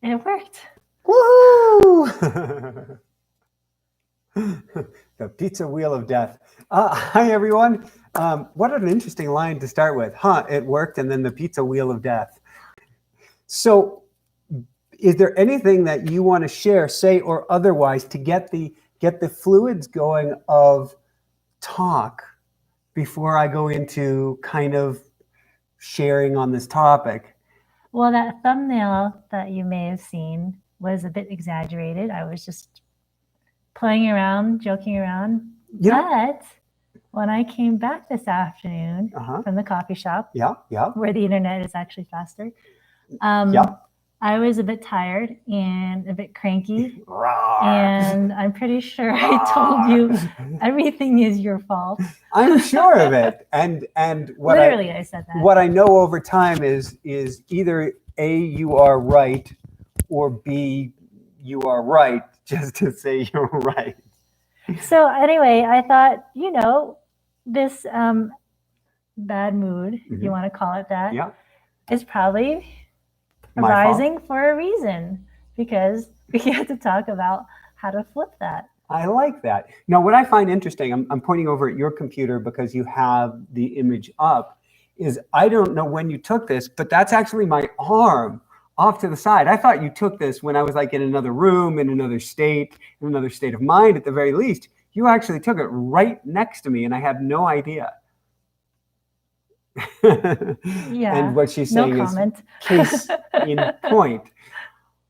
It worked. Woohoo! The pizza wheel of death. Hi, everyone. What an interesting line to start with. It worked, and then the pizza wheel of death. So is there anything that you want to share, say or otherwise, to get the fluids going of talk before I go into kind of sharing on this topic? Well, that thumbnail that you may have seen was a bit exaggerated. I was just playing around, joking around. But when I came back this afternoon from the coffee shop, where the internet is actually faster, I was a bit tired and a bit cranky. And I'm pretty sure I told you everything is your fault. I'm sure of it. And what Literally, I said that. What I know over time is either A, you are right, or B, you are right, just to say you're right. So anyway, I thought, this bad mood, if you want to call it that, is probably arising for a reason, because we had to talk about how to flip that. I like that. Now, what I find interesting, I'm pointing over at your computer because you have the image up, is I don't know when you took this, but that's actually my arm off to the side. I thought you took this when I was like in another room, in another state of mind at the very least. You actually took it right next to me, and I had no idea. And what she's saying is case in point.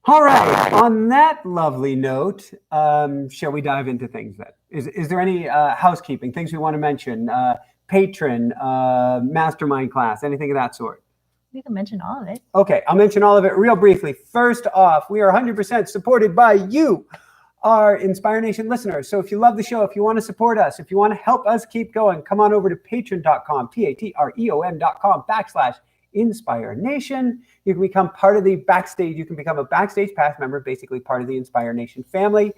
All right, on that lovely note, shall we dive into things then? Is there any housekeeping, things we want to mention? Patron, mastermind class, anything of that sort? We can mention all of it. Okay, I'll mention all of it real briefly. First off, we are 100% supported by you, our Inspire Nation listeners. So if you love the show, if you want to support us, if you want to help us keep going, come on over to patreon.com, patreon.com/Inspire Nation. You can become part of the Backstage. You can become a Backstage Pass member, basically part of the Inspire Nation family.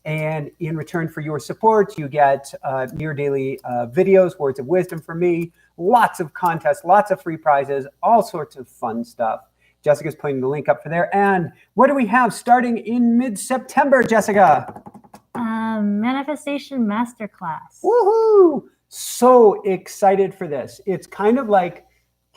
And in return for your support, you get near daily videos, words of wisdom from me, lots of contests, lots of free prizes, all sorts of fun stuff. Jessica's putting the link up for there. And what do we have starting in mid-September, Jessica? Manifestation Masterclass. Woohoo! So excited for this. It's kind of like,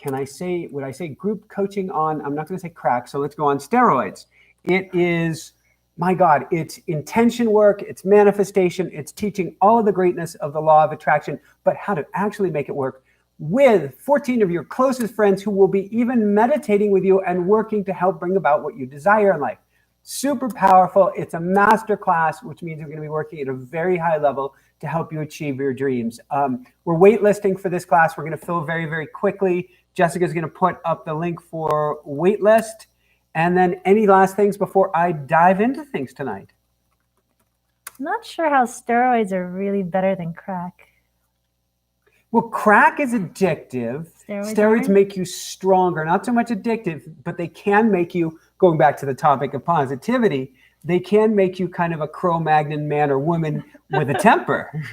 would I say group coaching on, I'm not going to say crack, so let's go on steroids. It is, my God, it's intention work, it's manifestation, it's teaching all of the greatness of the law of attraction, but how to actually make it work with 14 of your closest friends who will be even meditating with you and working to help bring about what you desire in life. Super powerful. It's a master class, which means we're going to be working at a very high level to help you achieve your dreams. We're waitlisting for this class. We're going to fill very, very quickly. Jessica's going to put up the link for waitlist. And then any last things before I dive into things tonight? I'm not sure how steroids are really better than crack. Well, crack is addictive. Steroids make you stronger. Not so much addictive, but they can make you, going back to the topic of positivity, they can make you kind of a Cro-Magnon man or woman with a temper.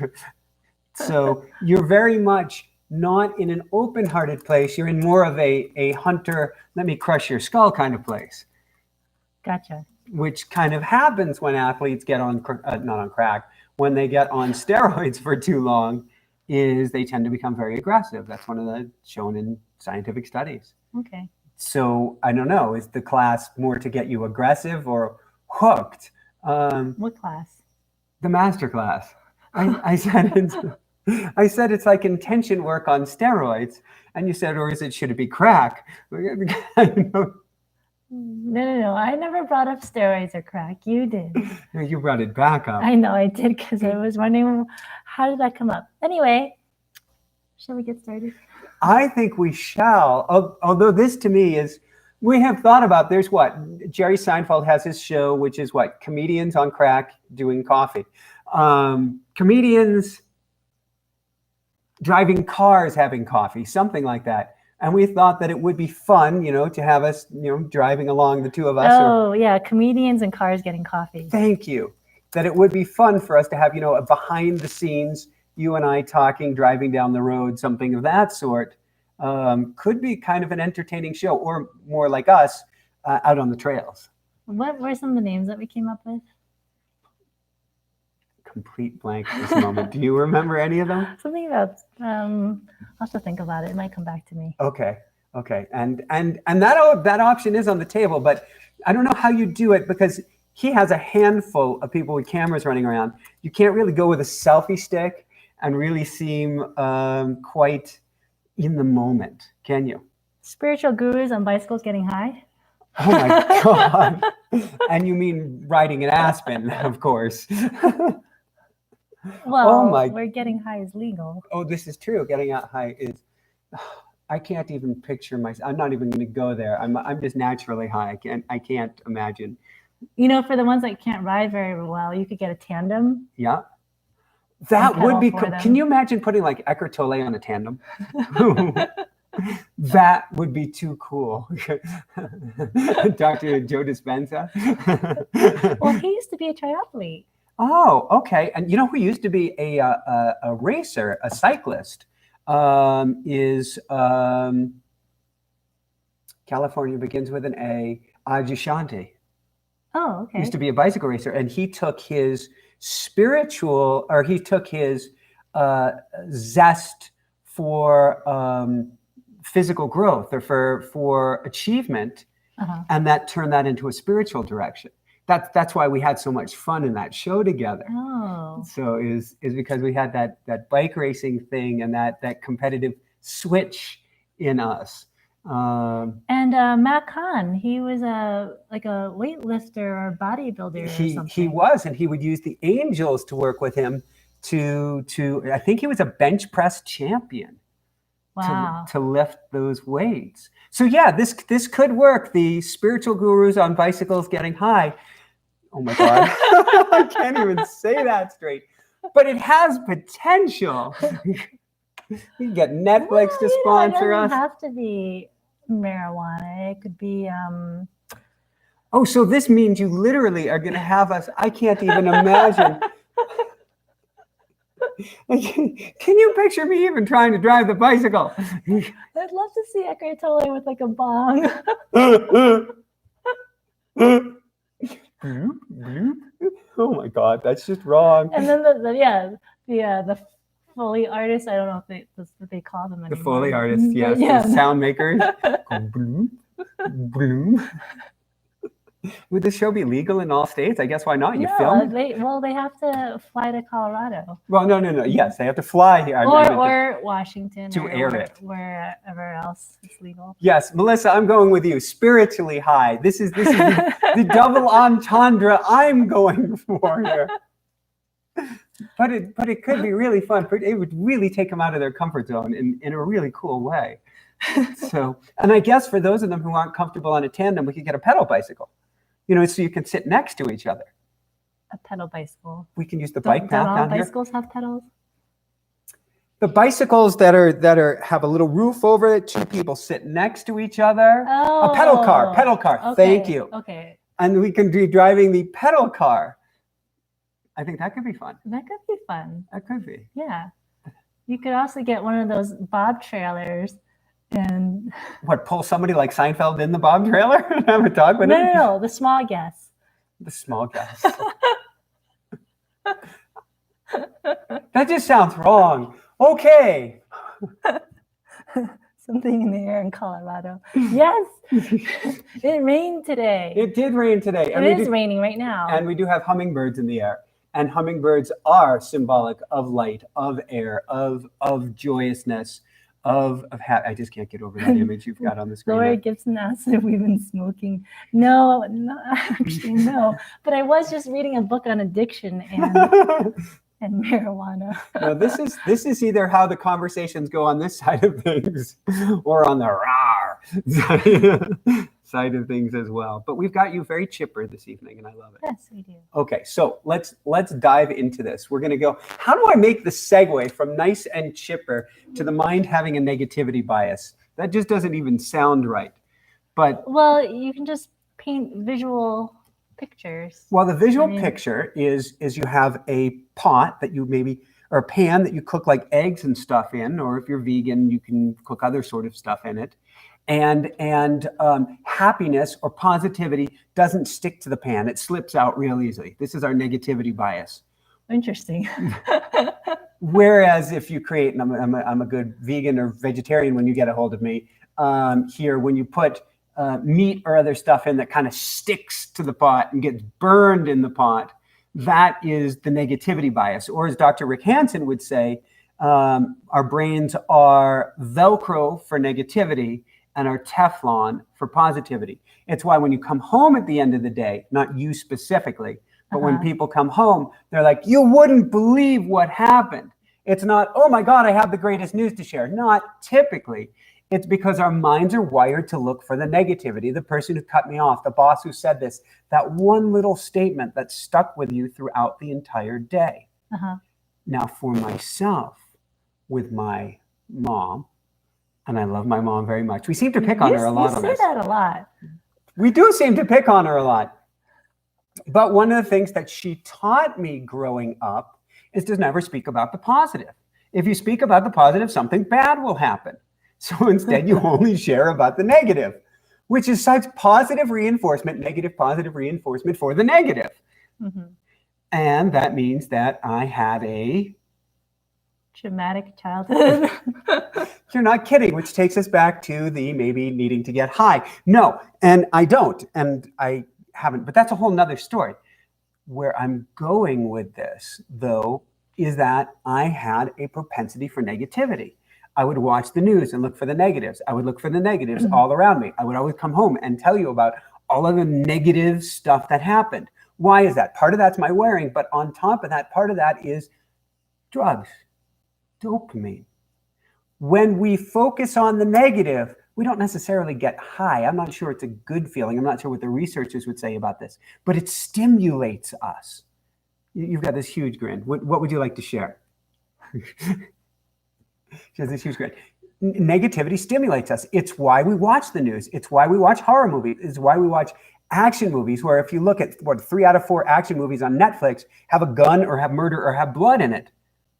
So you're very much not in an open-hearted place. You're in more of a hunter, let me crush your skull kind of place. Gotcha. Which kind of happens when athletes get on, not on crack, when they get on steroids for too long, is they tend to become very aggressive. That's one of the shown in scientific studies. Okay. So I don't know, is the class more to get you aggressive or hooked? What class? The master class. I said it's like intention work on steroids, and you said, or should it be crack? No. I never brought up steroids or crack. You did. You brought it back up. I know I did, because I was wondering, how did that come up? Anyway, shall we get started? I think we shall. Although this to me is, we have thought about, there's what? Jerry Seinfeld has his show, which is what? Comedians on crack doing coffee. Comedians driving cars having coffee, something like that. And we thought that it would be fun, to have us, driving along, the two of us. Yeah, comedians and cars getting coffee. Thank you. That it would be fun for us to have, a behind the scenes, you and I talking, driving down the road, something of that sort. Could be kind of an entertaining show, or more like us, out on the trails. What were some of the names that we came up with? Complete blank this moment. Do you remember any of them? Something about I'll have to think about it. It might come back to me. Okay. And that option is on the table, but I don't know how you do it because he has a handful of people with cameras running around. You can't really go with a selfie stick and really seem quite in the moment, can you? Spiritual gurus on bicycles getting high? Oh my God. And you mean riding an aspen, of course. Well, we're getting high is legal. Oh, this is true. Getting out high is, I can't even picture myself. I'm not even going to go there. I'm just naturally high. I can't imagine. You know, for the ones that can't ride very well, you could get a tandem. Yeah. That would be cool. Can you imagine putting like Eckhart Tolle on a tandem? That would be too cool. Dr. Joe Dispenza. Well, he used to be a triathlete. Oh, okay. And you know who used to be a racer, a cyclist, is California begins with an A, Ajushanti. Oh, okay. Used to be a bicycle racer, and he took his zest for physical growth or for achievement, and that turned that into a spiritual direction. That's why we had so much fun in that show together. Oh. So is because we had that bike racing thing and that competitive switch in us. And Matt Kahn, he was a weightlifter or bodybuilder or something. He was, and he would use the angels to work with him to I think he was a bench press champion. Wow. To lift those weights. So yeah, this could work. The spiritual gurus on bicycles getting high. Oh my God. I can't even say that straight. But it has potential. We can get Netflix to sponsor us. It doesn't have to be marijuana. It could be Oh, so this means you literally are gonna have us. I can't even imagine. Can you picture me even trying to drive the bicycle? I'd love to see Eckhart Tolle with like a bong. Oh my God, that's just wrong. And then the Foley artists, I don't know if that's what they call them anymore. The Foley artists, yes. Yeah. The sound makers. Bloom, bloom. Would this show be legal in all states? I guess why not? You film? They have to fly to Colorado. Well, no. Yes, they have to fly here. Or Washington. To air it. Wherever else it's legal. Yes, Melissa, I'm going with you. Spiritually high. This is the double entendre I'm going for here. But it could be really fun. It would really take them out of their comfort zone in a really cool way. So, and I guess for those of them who aren't comfortable on a tandem, we could get a pedal bicycle. You know, so you can sit next to each other. A pedal bicycle. We can use the bike path down here. Don't all bicycles have pedals? The bicycles that have a little roof over it, two people sit next to each other. Oh. A pedal car. Okay. Thank you. Okay. And we can be driving the pedal car. I think that could be fun. That could be fun. That could be. Yeah. You could also get one of those bob trailers and pull somebody like Seinfeld in the bob trailer and have a talk with him? No, the small gas. The small gas. That just sounds wrong. Okay. Something in the air in Colorado. Yes. It rained today. It did rain today. It is raining right now. And we do have hummingbirds in the air. And hummingbirds are symbolic of light, of air, of joyousness, of I just can't get over that image you've got on the screen. Laura Gibson asked if we've been smoking. No, actually no. But I was just reading a book on addiction and marijuana. No, this is either how the conversations go on this side of things or on the rawr side of things as well. But we've got you very chipper this evening, and I love it. Yes, we do. Okay, so let's dive into this. We're going to go, how do I make the segue from nice and chipper to the mind having a negativity bias? That just doesn't even sound right. But well, you can just paint visual pictures. Well, the visual picture is you have a pot that you maybe, or a pan that you cook like eggs and stuff in, or if you're vegan, you can cook other sort of stuff in it. and happiness or positivity doesn't stick to the pan. It slips out real easily. This is our negativity bias. Interesting. Whereas if you create, and I'm a good vegan or vegetarian when you get a hold of me, here, when you put meat or other stuff in that kind of sticks to the pot and gets burned in the pot, that is the negativity bias. Or as Dr. Rick Hansen would say, our brains are Velcro for negativity and are Teflon for positivity. It's why when you come home at the end of the day, not you specifically, but when people come home, they're like, you wouldn't believe what happened. It's not, oh my God, I have the greatest news to share. Not typically. It's because our minds are wired to look for the negativity. The person who cut me off, the boss who said this, that one little statement that stuck with you throughout the entire day. Now for myself, with my mom, and I love my mom very much. We seem to pick on her a lot on this. You say that a lot. We do seem to pick on her a lot. But one of the things that she taught me growing up is to never speak about the positive. If you speak about the positive, something bad will happen. So instead, you only share about the negative, which is such positive reinforcement, negative, positive reinforcement for the negative. And that means that I had a traumatic childhood. You're not kidding, which takes us back to the maybe needing to get high. No, and I don't, and I haven't, but that's a whole nother story. Where I'm going with this, though, is that I had a propensity for negativity. I would watch the news and look for the negatives. I would look for the negatives all around me. I would always come home and tell you about all of the negative stuff that happened. Why is that? Part of that's my wiring, but on top of that, part of that is drugs, dopamine. When we focus on the negative, we don't necessarily get high. I'm not sure it's a good feeling. I'm not sure what the researchers would say about this, but it stimulates us. You've got this huge grin. What would you like to share? She has this huge grin. Negativity stimulates us. It's why we watch the news. It's why we watch horror movies. It's why we watch action movies, where if you look at 3 out of 4 action movies on Netflix have a gun or have murder or have blood in it.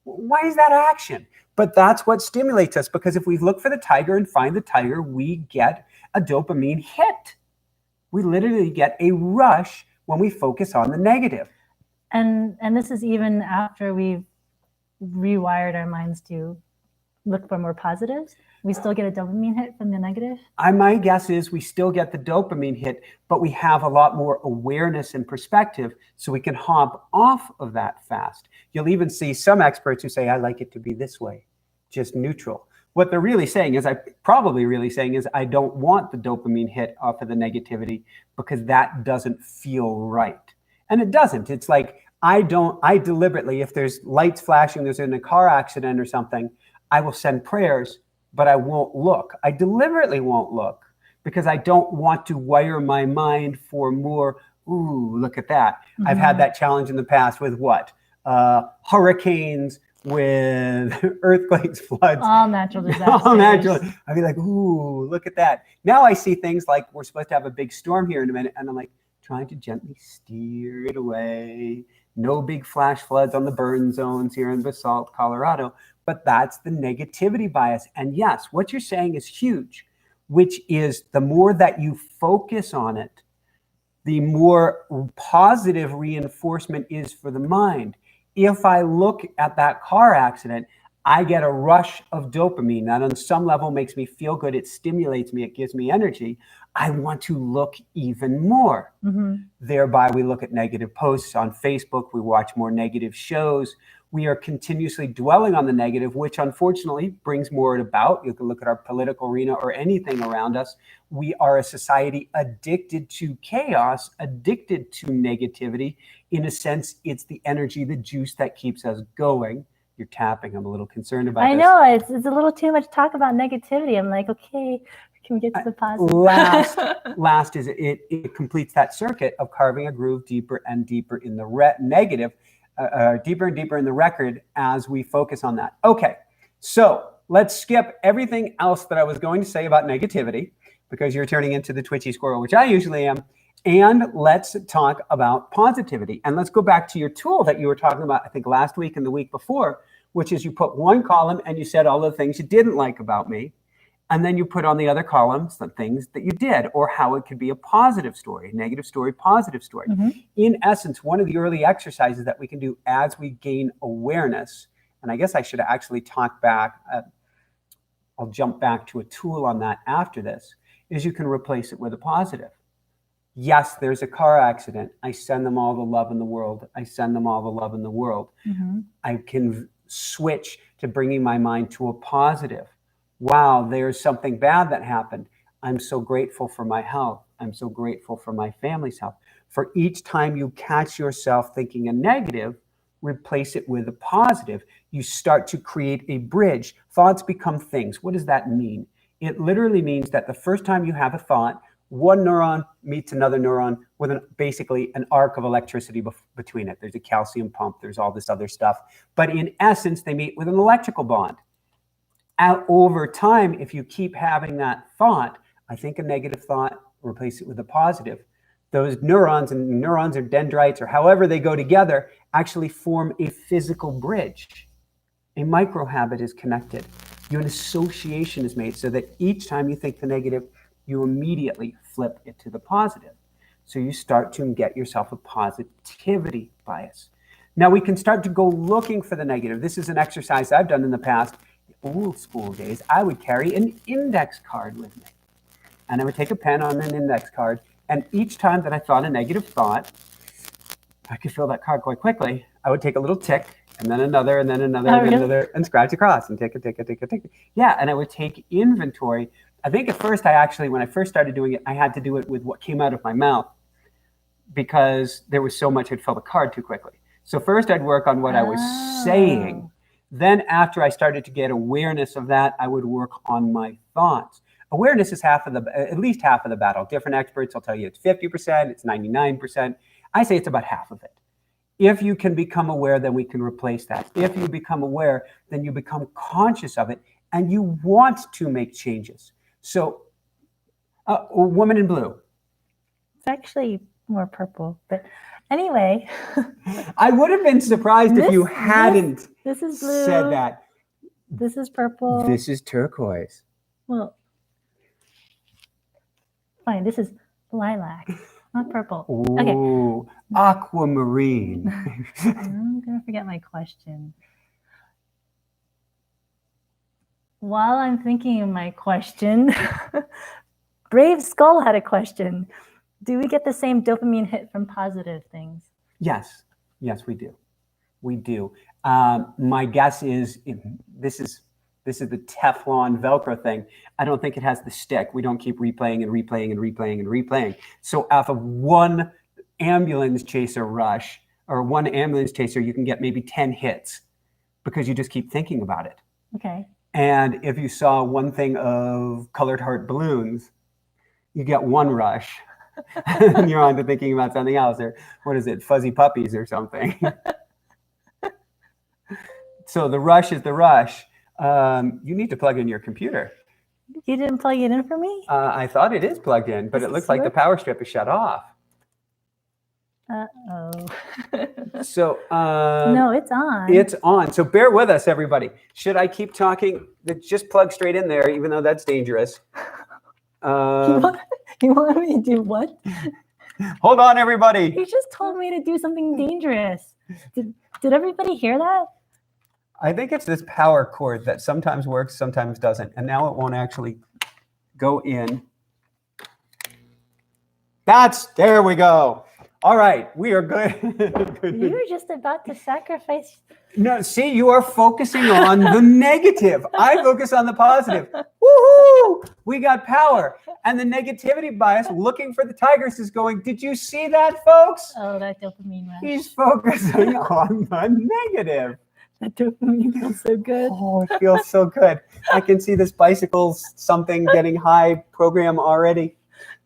Why is that action? But that's what stimulates us, because if we look for the tiger and find the tiger, we get a dopamine hit. We literally get a rush when we focus on the negative. And this is even after we've rewired our minds to look for more positives. We still get a dopamine hit from the negative? My guess is we still get the dopamine hit, but we have a lot more awareness and perspective, so we can hop off of that fast. You'll even see some experts who say, I like it to be this way, just neutral. What they're really saying is, I don't want the dopamine hit off of the negativity, because that doesn't feel right. And it doesn't. It's like, I deliberately, if there's lights flashing, there's in a car accident or something, I will send prayers, but I won't look. I deliberately won't look, because I don't want to wire my mind for more, ooh, look at that. I've had that challenge in the past with what? Hurricanes, with earthquakes, floods. All natural disasters. All natural. I'd be like, ooh, look at that. Now I see things like, we're supposed to have a big storm here in a minute, and I'm like, trying to gently steer it away. No big flash floods on the burn zones here in Basalt, Colorado. But that's the negativity bias. And yes, what you're saying is huge, which is the more that you focus on it, the more positive reinforcement is for the mind. If I look at that car accident, I get a rush of dopamine that on some level makes me feel good. It stimulates me. It gives me energy. I want to look even more. Thereby, we look at negative posts on Facebook. We watch more negative shows. We are continuously dwelling on the negative, which unfortunately brings more about. You can look at our political arena or anything around us. We are a society addicted to chaos, addicted to negativity. In a sense, it's the energy, the juice that keeps us going. You're tapping. I'm a little concerned about this. I know. It's a little too much talk about negativity. I'm like, okay, can we get to the positive? Last is it completes that circuit of carving a groove deeper and deeper in the negative, deeper and deeper in the record as we focus on that. Okay, so let's skip everything else that I was going to say about negativity, because you're turning into the twitchy squirrel, which I usually am. And let's talk about positivity. And let's go back to your tool that you were talking about, I think, last week and the week before, which is you put one column and you said all the things you didn't like about me. And then you put on the other columns the things that you did, or how it could be a positive story, negative story, positive story. In essence, one of the early exercises that we can do as we gain awareness, and I guess I should actually talk back, I'll jump back to a tool on that after this, is you can replace it with a positive. Yes, there's a car accident. I send them all the love in the world. I send them all the love in the world. I can switch to bringing my mind to a positive. Wow, there's something bad that happened. I'm so grateful for my health. I'm so grateful for my family's health. For each time you catch yourself thinking a negative, replace it with a positive. You start to create a bridge. Thoughts become things. What does that mean? It literally means that the first time you have a thought, one neuron meets another neuron with basically an arc of electricity between it. There's a calcium pump. There's all this other stuff. But in essence, they meet with an electrical bond. Over time, if you keep having that thought, I think a negative thought, replace it with a positive. Those neurons or dendrites or however they go together actually form a physical bridge. A micro habit is connected. An association is made so that each time you think the negative, you immediately flip it to the positive. So you start to get yourself a positivity bias. Now we can start to go looking for the negative. This is an exercise I've done in the past. Old school days, I would carry an index card with me. And I would take a pen on an index card. And each time that I thought a negative thought, I could fill that card quite quickly. I would take a little tick, and then another, and then another, and then another, and scratch across, and tick, a tick, a tick, a tick. Yeah, and I would take inventory. I think at first when I first started doing it, I had to do it with what came out of my mouth because there was so much I'd fill the card too quickly. So first I'd work on what I was saying. Then after I started to get awareness of that, I would work on my thoughts. Awareness is at least half of the battle. Different experts will tell you it's 50%, it's 99%. I say it's about half of it. If you can become aware, then we can replace that. If you become aware, then you become conscious of it and you want to make changes. So, woman in blue. It's actually more purple, but anyway. I would have been surprised if you hadn't this is blue. Said that. This is purple. This is turquoise. Well, fine. This is lilac, not purple. Ooh, okay. Aquamarine. I'm going to forget my question. While I'm thinking of my question, Brave Skull had a question. Do we get the same dopamine hit from positive things? Yes, we do. We do. My guess is this is the Teflon Velcro thing. I don't think it has the stick. We don't keep replaying and replaying and replaying and replaying. So off of one ambulance chaser rush or one ambulance chaser, you can get maybe 10 hits because you just keep thinking about it. Okay. And if you saw one thing of colored heart balloons, you get one rush. And you're on to thinking about something else, or what is it, fuzzy puppies or something. So the rush is the rush. You need to plug in your computer. You didn't plug it in for me? I thought it is plugged in, but it looks like the power strip is shut off. Uh-oh. So no, it's on. It's on. So bear with us, everybody. Should I keep talking? Just plug straight in there, even though that's dangerous. You want me to do what? Hold on, everybody. You just told me to do something dangerous. Did everybody hear that? I think it's this power cord that sometimes works, sometimes doesn't. And now it won't actually go in. There we go. All right, we are good. You were just about to sacrifice. No, see, you are focusing on the negative. I focus on the positive. Woohoo! We got power. And the negativity bias looking for the tigers is going, did you see that, folks? Oh, that dopamine rush. He's focusing on the negative. That dopamine feels so good. Oh, it feels so good. I can see this bicycle something getting high program already.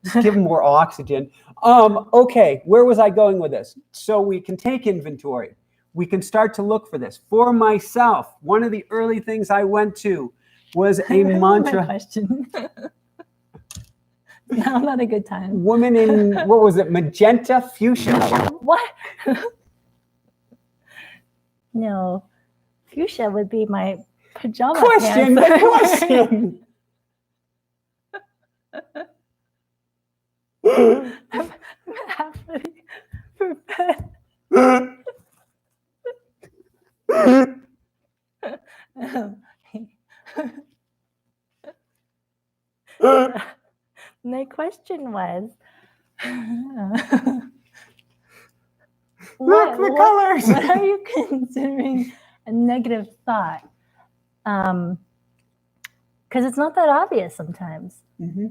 Just give them more oxygen. Okay, where was I going with this? So we can take inventory. We can start to look for this. For myself, one of the early things I went to was a mantra. Question. No, not a good time. Woman in, what was it, magenta fuchsia? What? No, fuchsia would be my pajama pants. Question. I'm halfway for bed. My question was, Look, the colors. What are you considering a negative thought? Because it's not that obvious sometimes. Mm-hmm.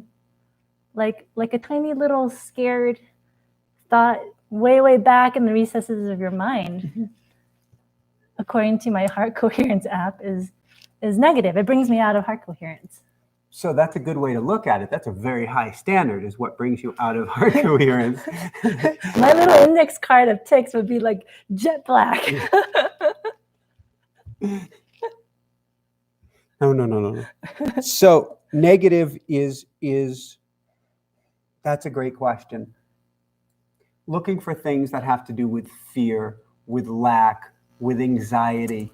Like a tiny little scared thought way back in the recesses of your mind, Mm-hmm. according to my heart coherence app, is negative. It brings me out of heart coherence. So that's a good way to look at it. That's a very high standard, is what brings you out of heart coherence. My little index card of tics would be like jet black. No. So negative is that's a great question. Looking for things that have to do with fear, with lack, with anxiety,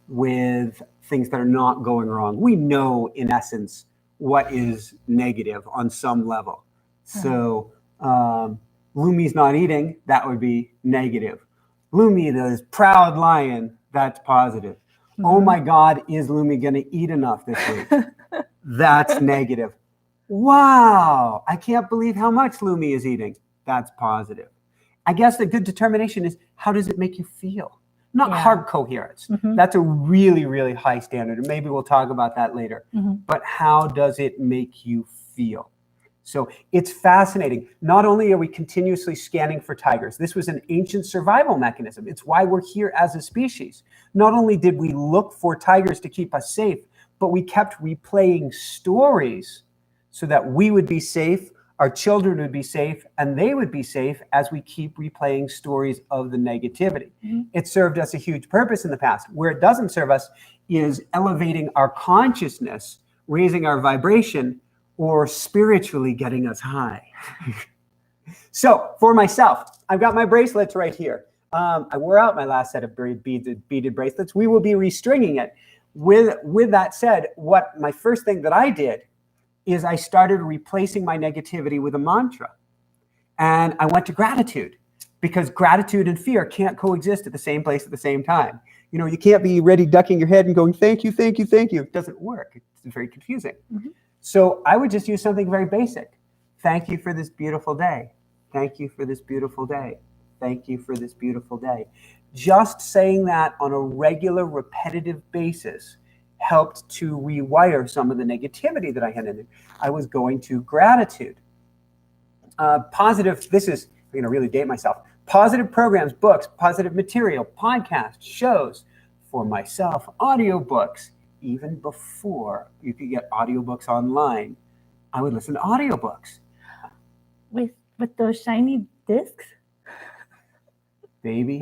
with things that are not going wrong. We know, in essence, what is negative on some level. So Lumi's not eating, that would be negative. Lumi, the proud lion, that's positive. Mm-hmm. Oh my God, is Lumi going to eat enough this week? That's negative. Wow, I can't believe how much Lumi is eating. That's positive. I guess the good determination is, how does it make you feel? Not heart coherence. Mm-hmm. That's a really, really high standard. And maybe we'll talk about that later. Mm-hmm. But how does it make you feel? So it's fascinating. Not only are we continuously scanning for tigers, this was an ancient survival mechanism. It's why we're here as a species. Not only did we look for tigers to keep us safe, but we kept replaying stories so that we would be safe, our children would be safe, and they would be safe as we keep replaying stories of the negativity. Mm-hmm. It served us a huge purpose in the past. Where it doesn't serve us is elevating our consciousness, raising our vibration, or spiritually getting us high. So for myself, I've got my bracelets right here. I wore out my last set of beaded bracelets. We will be restringing it. With that said, what my first thing that I did is I started replacing my negativity with a mantra. And I went to gratitude, because gratitude and fear can't coexist at the same place at the same time. You know, you can't be ready ducking your head and going, thank you, thank you, thank you. It doesn't work. It's very confusing. Mm-hmm. So I would just use something very basic. Thank you for this beautiful day. Thank you for this beautiful day. Thank you for this beautiful day. Just saying that on a regular, repetitive basis helped to rewire some of the negativity that I had in it. I was going to gratitude. Positive, this is, I'm going to really date myself. Positive programs, books, positive material, podcasts, shows for myself, audiobooks. Even before you could get audiobooks online, I would listen to audiobooks. With those shiny discs? Baby.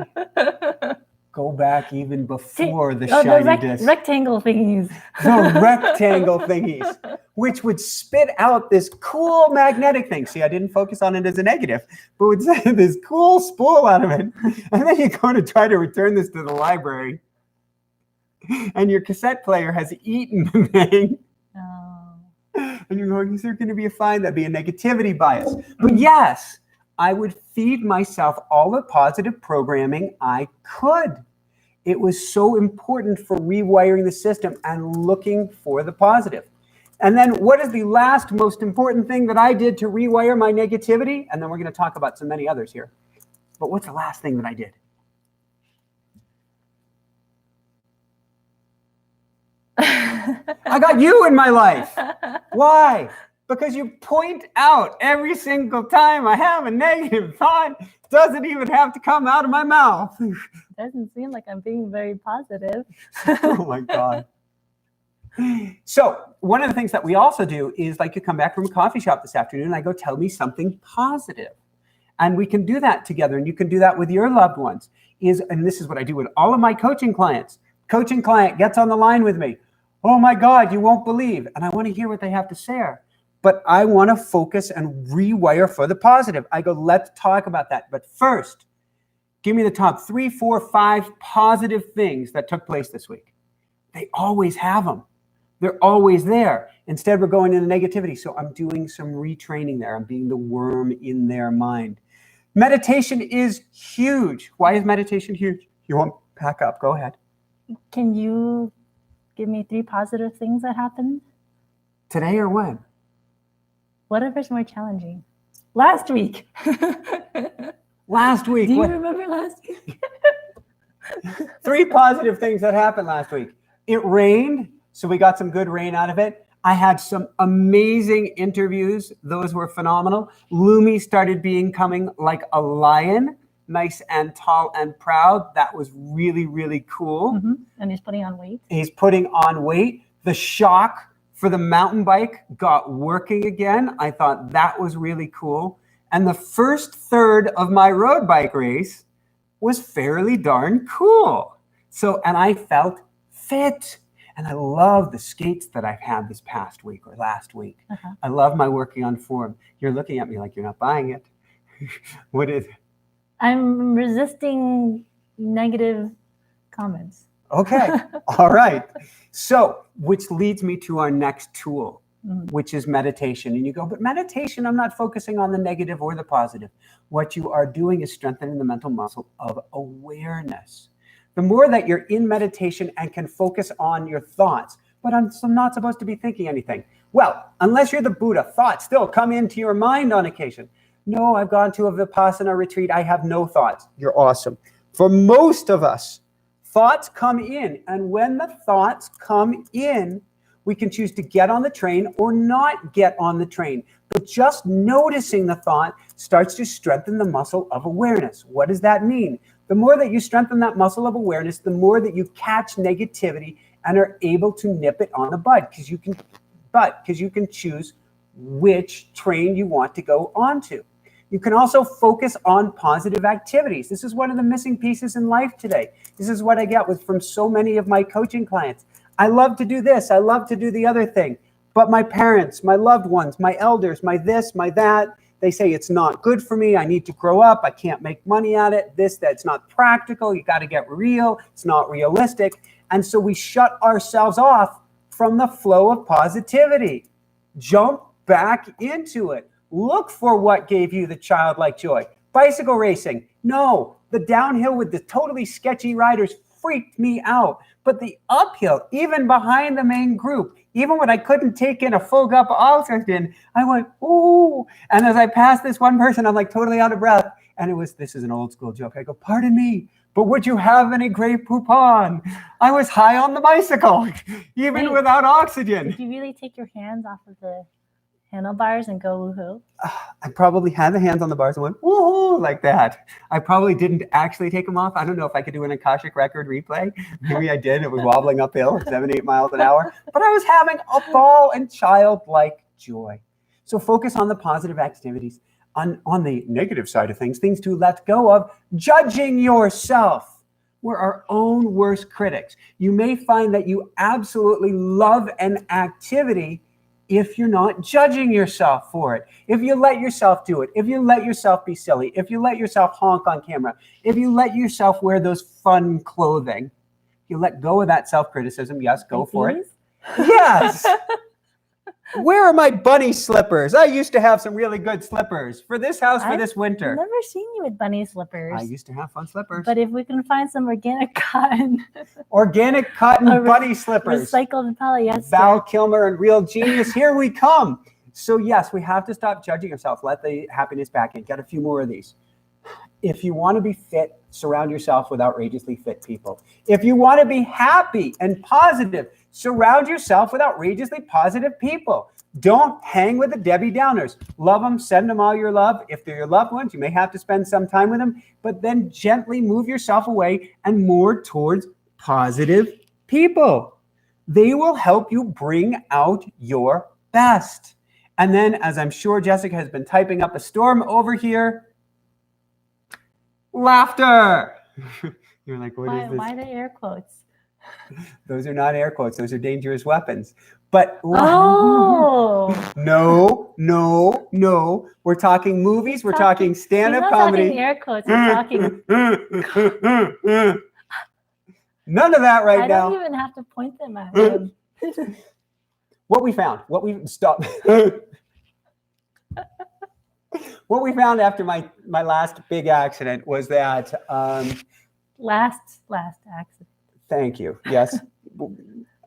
Go back even before the shiny discs. Rectangle thingies. The rectangle thingies, which would spit out this cool magnetic thing. See, I didn't focus on it as a negative, but would say this cool spool out of it. And then you go to try to return this to the library, and your cassette player has eaten the thing. Oh. And you're going, is there going to be a fine? That'd be a negativity bias. But yes, I would feed myself all the positive programming I could. It was so important for rewiring the system and looking for the positive. And then what is the last most important thing that I did to rewire my negativity? And then we're going to talk about so many others here. But what's the last thing that I did? I got you in my life. Why? Because you point out every single time I have a negative thought, doesn't even have to come out of my mouth. Doesn't seem like I'm being very positive. Oh my God. So one of the things that we also do is, like, you come back from a coffee shop this afternoon and I go, tell me something positive. And we can do that together, and you can do that with your loved ones. And this is what I do with all of my coaching clients. Coaching client gets on the line with me. Oh my God, you won't believe. And I want to hear what they have to say. But I want to focus and rewire for the positive. I go, let's talk about that. But first, give me the top 3, 4, 5 positive things that took place this week. They always have them. They're always there. Instead, we're going into negativity. So I'm doing some retraining there. I'm being the worm in their mind. Meditation is huge. Why is meditation huge? You won't pack up. Go ahead. Can you give me 3 positive things that happened? Today or when? Whatever's more challenging. Last week. Last week. Do you remember last week? 3 positive things that happened last week. It rained, so we got some good rain out of it. I had some amazing interviews. Those were phenomenal. Lumi started becoming like a lion, nice and tall and proud. That was really, really cool. Mm-hmm. And he's putting on weight. He's putting on weight. The shock for the mountain bike got working again. I thought that was really cool. And the first third of my road bike race was fairly darn cool. So, and I felt fit. And I love the skates that I've had this past week or last week. Uh-huh. I love my working on form. You're looking at me like you're not buying it. What is it? I'm resisting negative comments. Okay. All right. So, which leads me to our next tool, which is meditation. And you go, but meditation, I'm not focusing on the negative or the positive. What you are doing is strengthening the mental muscle of awareness. The more that you're in meditation and can focus on your thoughts, but I'm not supposed to be thinking anything. Well, unless you're the Buddha, thoughts still come into your mind on occasion. No, I've gone to a Vipassana retreat. I have no thoughts. You're awesome. For most of us, thoughts come in. And when the thoughts come in, we can choose to get on the train or not get on the train. But just noticing the thought starts to strengthen the muscle of awareness. What does that mean? The more that you strengthen that muscle of awareness, the more that you catch negativity and are able to nip it on the bud, because you can choose which train you want to go onto. You can also focus on positive activities. This is one of the missing pieces in life today. This is what I get from so many of my coaching clients. I love to do this. I love to do the other thing. But my parents, my loved ones, my elders, my this, my that, they say it's not good for me. I need to grow up. I can't make money at it. That's not practical. You got to get real. It's not realistic. And so we shut ourselves off from the flow of positivity. Jump back into it. Look for what gave you the childlike joy. Bicycle racing. No, the downhill with the totally sketchy riders freaked me out. But the uphill, even behind the main group, even when I couldn't take in a full cup of oxygen, I went, ooh. And as I passed this one person, I'm like totally out of breath. And this is an old school joke. I go, pardon me, but would you have any Grey Poupon? I was high on the bicycle, even without oxygen. Did you really take your hands off of the handlebars and go woohoo? I probably had the hands on the bars and went woohoo like that. I probably didn't actually take them off. I don't know if I could do an Akashic record replay. Maybe I did. It was wobbling uphill 7-8 miles an hour. But I was having a ball and childlike joy. So focus on the positive activities. On the negative side of things to let go of judging yourself. We're our own worst critics. You may find that you absolutely love an activity if you're not judging yourself for it, if you let yourself do it, if you let yourself be silly, if you let yourself honk on camera, if you let yourself wear those fun clothing, you let go of that self-criticism. Yes, go for it. Yes. Where are my bunny slippers? I used to have some really good slippers for this house for this winter. I've never seen you with bunny slippers. I used to have fun slippers. But if we can find some organic cotton. Organic cotton bunny slippers. Recycled polyester. Val Kilmer and Real Genius, here we come. So yes, we have to stop judging yourself. Let the happiness back in. Get a few more of these. If you want to be fit, surround yourself with outrageously fit people. If you want to be happy and positive, surround yourself with outrageously positive people. Don't hang with the Debbie Downers. Love them, send them all your love. If they're your loved ones, you may have to spend some time with them, but then gently move yourself away and more towards positive people. They will help you bring out your best. And then, as I'm sure Jessica has been typing up a storm over here, laughter. You're like, what is this? Why the air quotes? Those are not air quotes. Those are dangerous weapons. But no. We're talking movies. We're talking stand-up comedy. Talking air quotes. We're talking. None of that right now. I don't even have to point them at him. what we found what we found after my last big accident was that last accident. Thank you. Yes.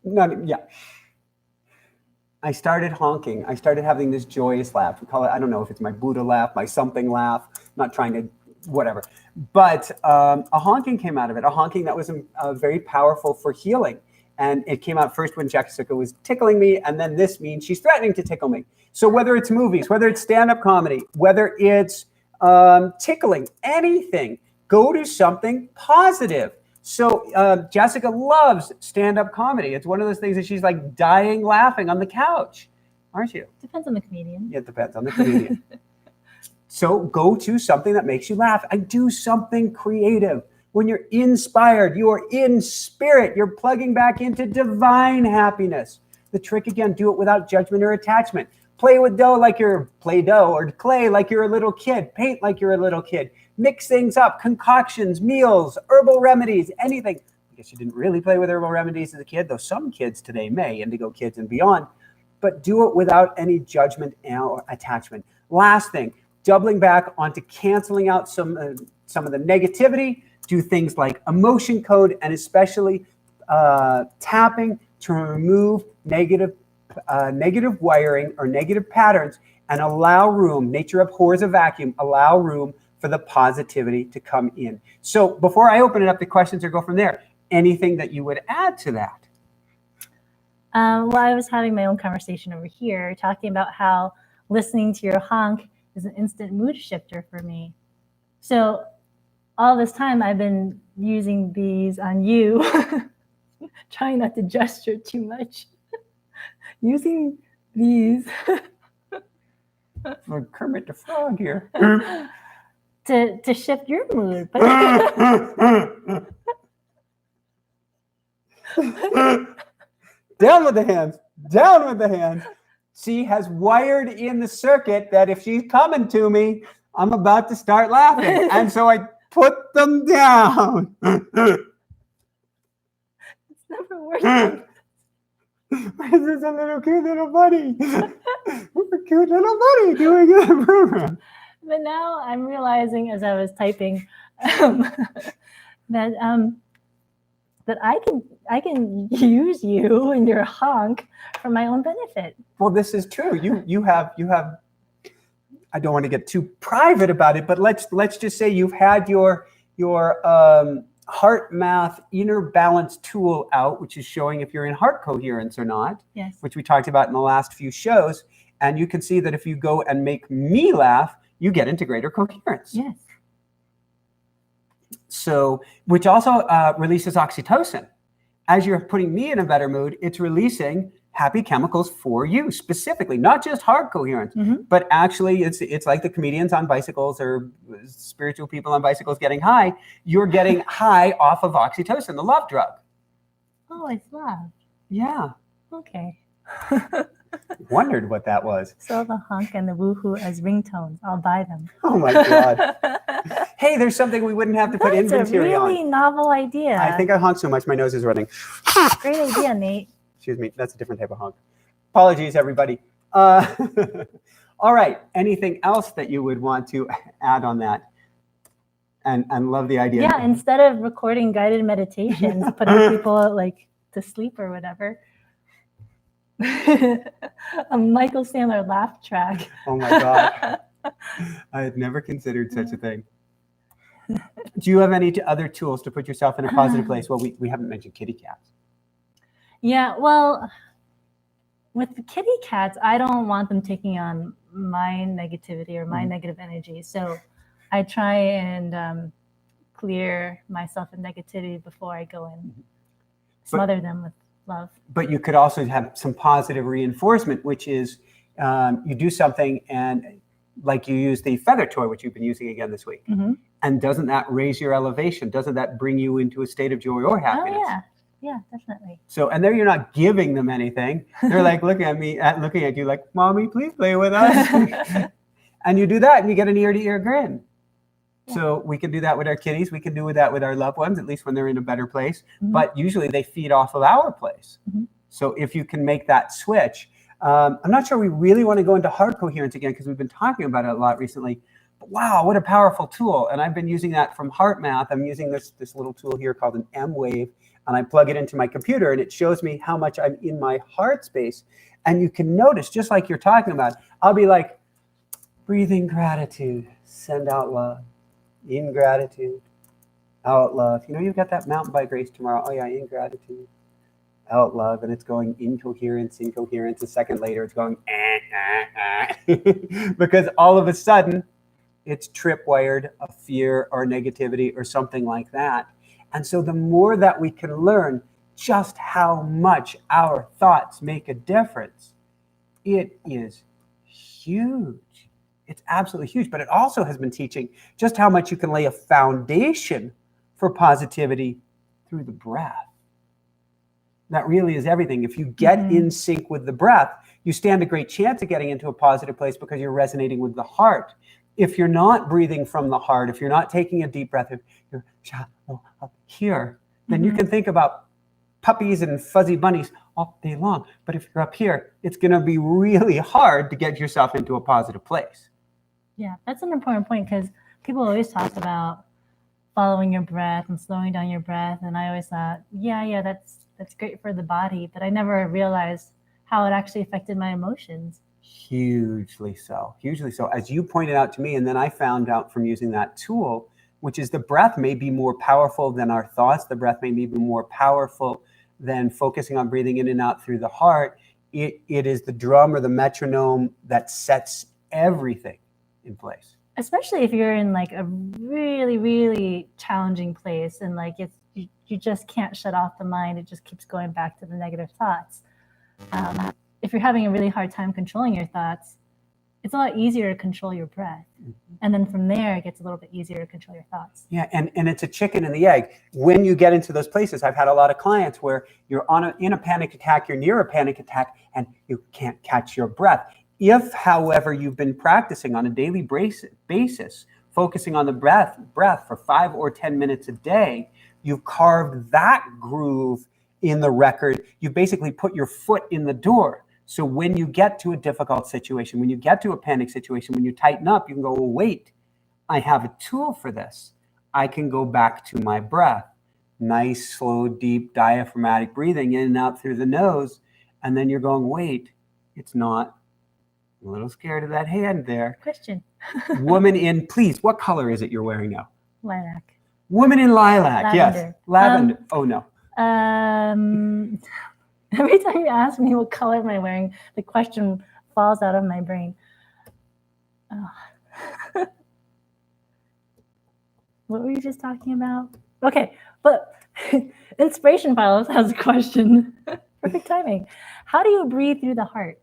Yeah. I started honking. I started having this joyous laugh. We call it, I don't know if it's my Buddha laugh, my something laugh. I'm not trying to, whatever. But a honking came out of it, a honking that was very powerful for healing. And it came out first when Jessica was tickling me, and then this means she's threatening to tickle me. So whether it's movies, whether it's stand-up comedy, whether it's tickling, anything, go to something positive. So Jessica loves stand-up comedy. It's one of those things that she's like dying laughing on the couch, aren't you? Depends on the comedian. Yeah, it depends on the comedian. So go to something that makes you laugh and do something creative. When you're inspired, you are in spirit. You're plugging back into divine happiness. The trick again, do it without judgment or attachment. Play with dough like you're Play-Doh, or clay like you're a little kid. Paint like you're a little kid. Mix things up, concoctions, meals, herbal remedies, anything. I guess you didn't really play with herbal remedies as a kid, though some kids today may, Indigo kids and beyond. But do it without any judgment or attachment. Last thing, doubling back onto canceling out some of the negativity. Do things like emotion code, and especially tapping to remove negative wiring or negative patterns, and allow room. Nature abhors a vacuum. Allow room for the positivity to come in. So before I open it up to questions or go from there, anything that you would add to that? Well, I was having my own conversation over here, talking about how listening to your honk is an instant mood shifter for me. So all this time I've been using these on you, trying not to gesture too much. Using these for Kermit the Frog here to shift your mood. But down with the hands. Down with the hands. She has wired in the circuit that if she's coming to me, I'm about to start laughing. And so I put them down. It's never working. This is a little cute little buddy. A cute little buddy doing a program. But now I'm realizing, as I was typing, that I can use you and your honk for my own benefit. Well, this is true. You have. I don't want to get too private about it, but let's just say you've had your heart math inner balance tool out, which is showing if you're in heart coherence or not. Yes. Which we talked about in the last few shows, and you can see that if you go and make me laugh, you get into greater coherence. Yes. So, which also releases oxytocin. As you're putting me in a better mood, it's releasing happy chemicals for you specifically, not just heart coherence, but actually it's like the comedians on bicycles or spiritual people on bicycles getting high. You're getting high off of oxytocin, the love drug. Oh, it's love. Yeah. Okay. Wondered what that was. So the honk and the woohoo as ringtones. I'll buy them. Oh my God. Hey, there's something we wouldn't have to put inventory on. That's a really novel idea. I think I honk so much my nose is running. Great idea, Nate. Excuse me, that's a different type of honk. Apologies, everybody. All right, anything else that you would want to add on that? And love the idea. Yeah, instead of recording guided meditations, putting people like to sleep or whatever. A Michael Sandler laugh track. Oh my God. I had never considered such a thing. Do you have any other tools to put yourself in a positive place? Well, we haven't mentioned kitty cats. Yeah, well, with the kitty cats, I don't want them taking on my negativity or my negative energy. So I try and clear myself of negativity before I go and smother them with love. But you could also have some positive reinforcement, which is you do something and like you use the feather toy, which you've been using again this week. And doesn't that raise your elevation? Doesn't that bring you into a state of joy or happiness? Oh, yeah. Yeah, definitely. So, and there you're not giving them anything. They're like looking at you like, Mommy, please play with us. And you do that and you get an ear-to-ear grin. Yeah. So we can do that with our kitties. We can do that with our loved ones, at least when they're in a better place. But usually they feed off of our place. So if you can make that switch, I'm not sure we really want to go into heart coherence again because we've been talking about it a lot recently. But wow, what a powerful tool. And I've been using that from heart math. I'm using this little tool here called an M wave, and I plug it into my computer and it shows me how much I'm in my heart space. And you can notice, just like you're talking about, I'll be like, breathing gratitude, send out love, in gratitude, out love. You know, you've got that mountain bike race tomorrow. Oh yeah, in gratitude, out love. And it's going incoherence. A second later, it's going because all of a sudden it's tripwired a fear or negativity or something like that. And so the more that we can learn just how much our thoughts make a difference, it is huge. It's absolutely huge. But it also has been teaching just how much you can lay a foundation for positivity through the breath. That really is everything. If you get in sync with the breath, you stand a great chance of getting into a positive place because you're resonating with the heart. If you're not breathing from the heart, if you're not taking a deep breath, if you're up here, then you can think about puppies and fuzzy bunnies all day long. But if you're up here, it's going to be really hard to get yourself into a positive place. Yeah, that's an important point because people always talk about following your breath and slowing down your breath. And I always thought, yeah, that's great for the body. But I never realized how it actually affected my emotions. Hugely so. As you pointed out to me, and then I found out from using that tool, which is the breath may be more powerful than our thoughts. The breath may be more powerful than focusing on breathing in and out through the heart. It is the drum or the metronome that sets everything in place. Especially if you're in like a really, really challenging place and like you just can't shut off the mind. It just keeps going back to the negative thoughts. If you're having a really hard time controlling your thoughts, it's a lot easier to control your breath. And then from there, it gets a little bit easier to control your thoughts. Yeah, and it's a chicken and the egg. When you get into those places, I've had a lot of clients where you're in a panic attack, you're near a panic attack, and you can't catch your breath. If, however, you've been practicing on a daily basis, focusing on the breath for 5 or 10 minutes a day, you've carved that groove in the record. You basically put your foot in the door. So when you get to a difficult situation, when you get to a panic situation, when you tighten up, you can go, oh, wait, I have a tool for this. I can go back to my breath. Nice, slow, deep, diaphragmatic breathing in and out through the nose. And then you're going, wait, it's not. I'm a little scared of that hand there. Question. Woman in, please, what color is it you're wearing now? Lilac. Woman in lilac, Lavender. yes. Lavender. Oh, no. Every time you ask me what color am I wearing, the question falls out of my brain. Oh. What were you just talking about? Okay, but Inspiration Files has a question. Perfect timing. How do you breathe through the heart?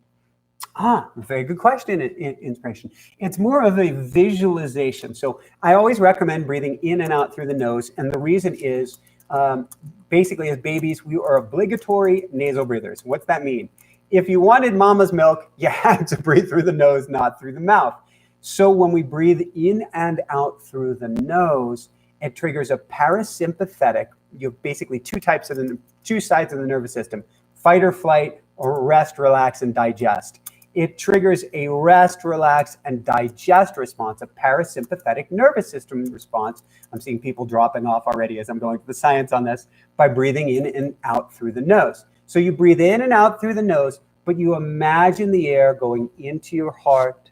Very good question, Inspiration. It's more of a visualization. So I always recommend breathing in and out through the nose. And the reason is basically as babies, we are obligatory nasal breathers. What's that mean? If you wanted mama's milk, you had to breathe through the nose, not through the mouth. So when we breathe in and out through the nose, it triggers a parasympathetic. You have basically two sides of the nervous system: fight or flight, or rest, relax, and digest. It triggers a rest, relax, and digest response, a parasympathetic nervous system response. I'm seeing people dropping off already as I'm going to the science on this, by breathing in and out through the nose. So you breathe in and out through the nose, but you imagine the air going into your heart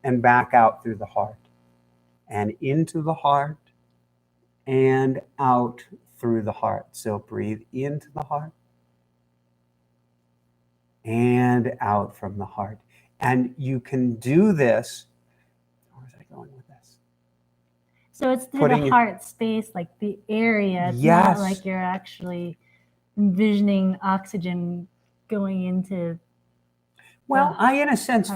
and back out through the heart, and into the heart and out through the heart. So breathe into the heart and out from the heart. And you can do this. Where was I going with this? So it's through the heart space, like the area. It's not like you're actually envisioning oxygen going into. Well, in a sense,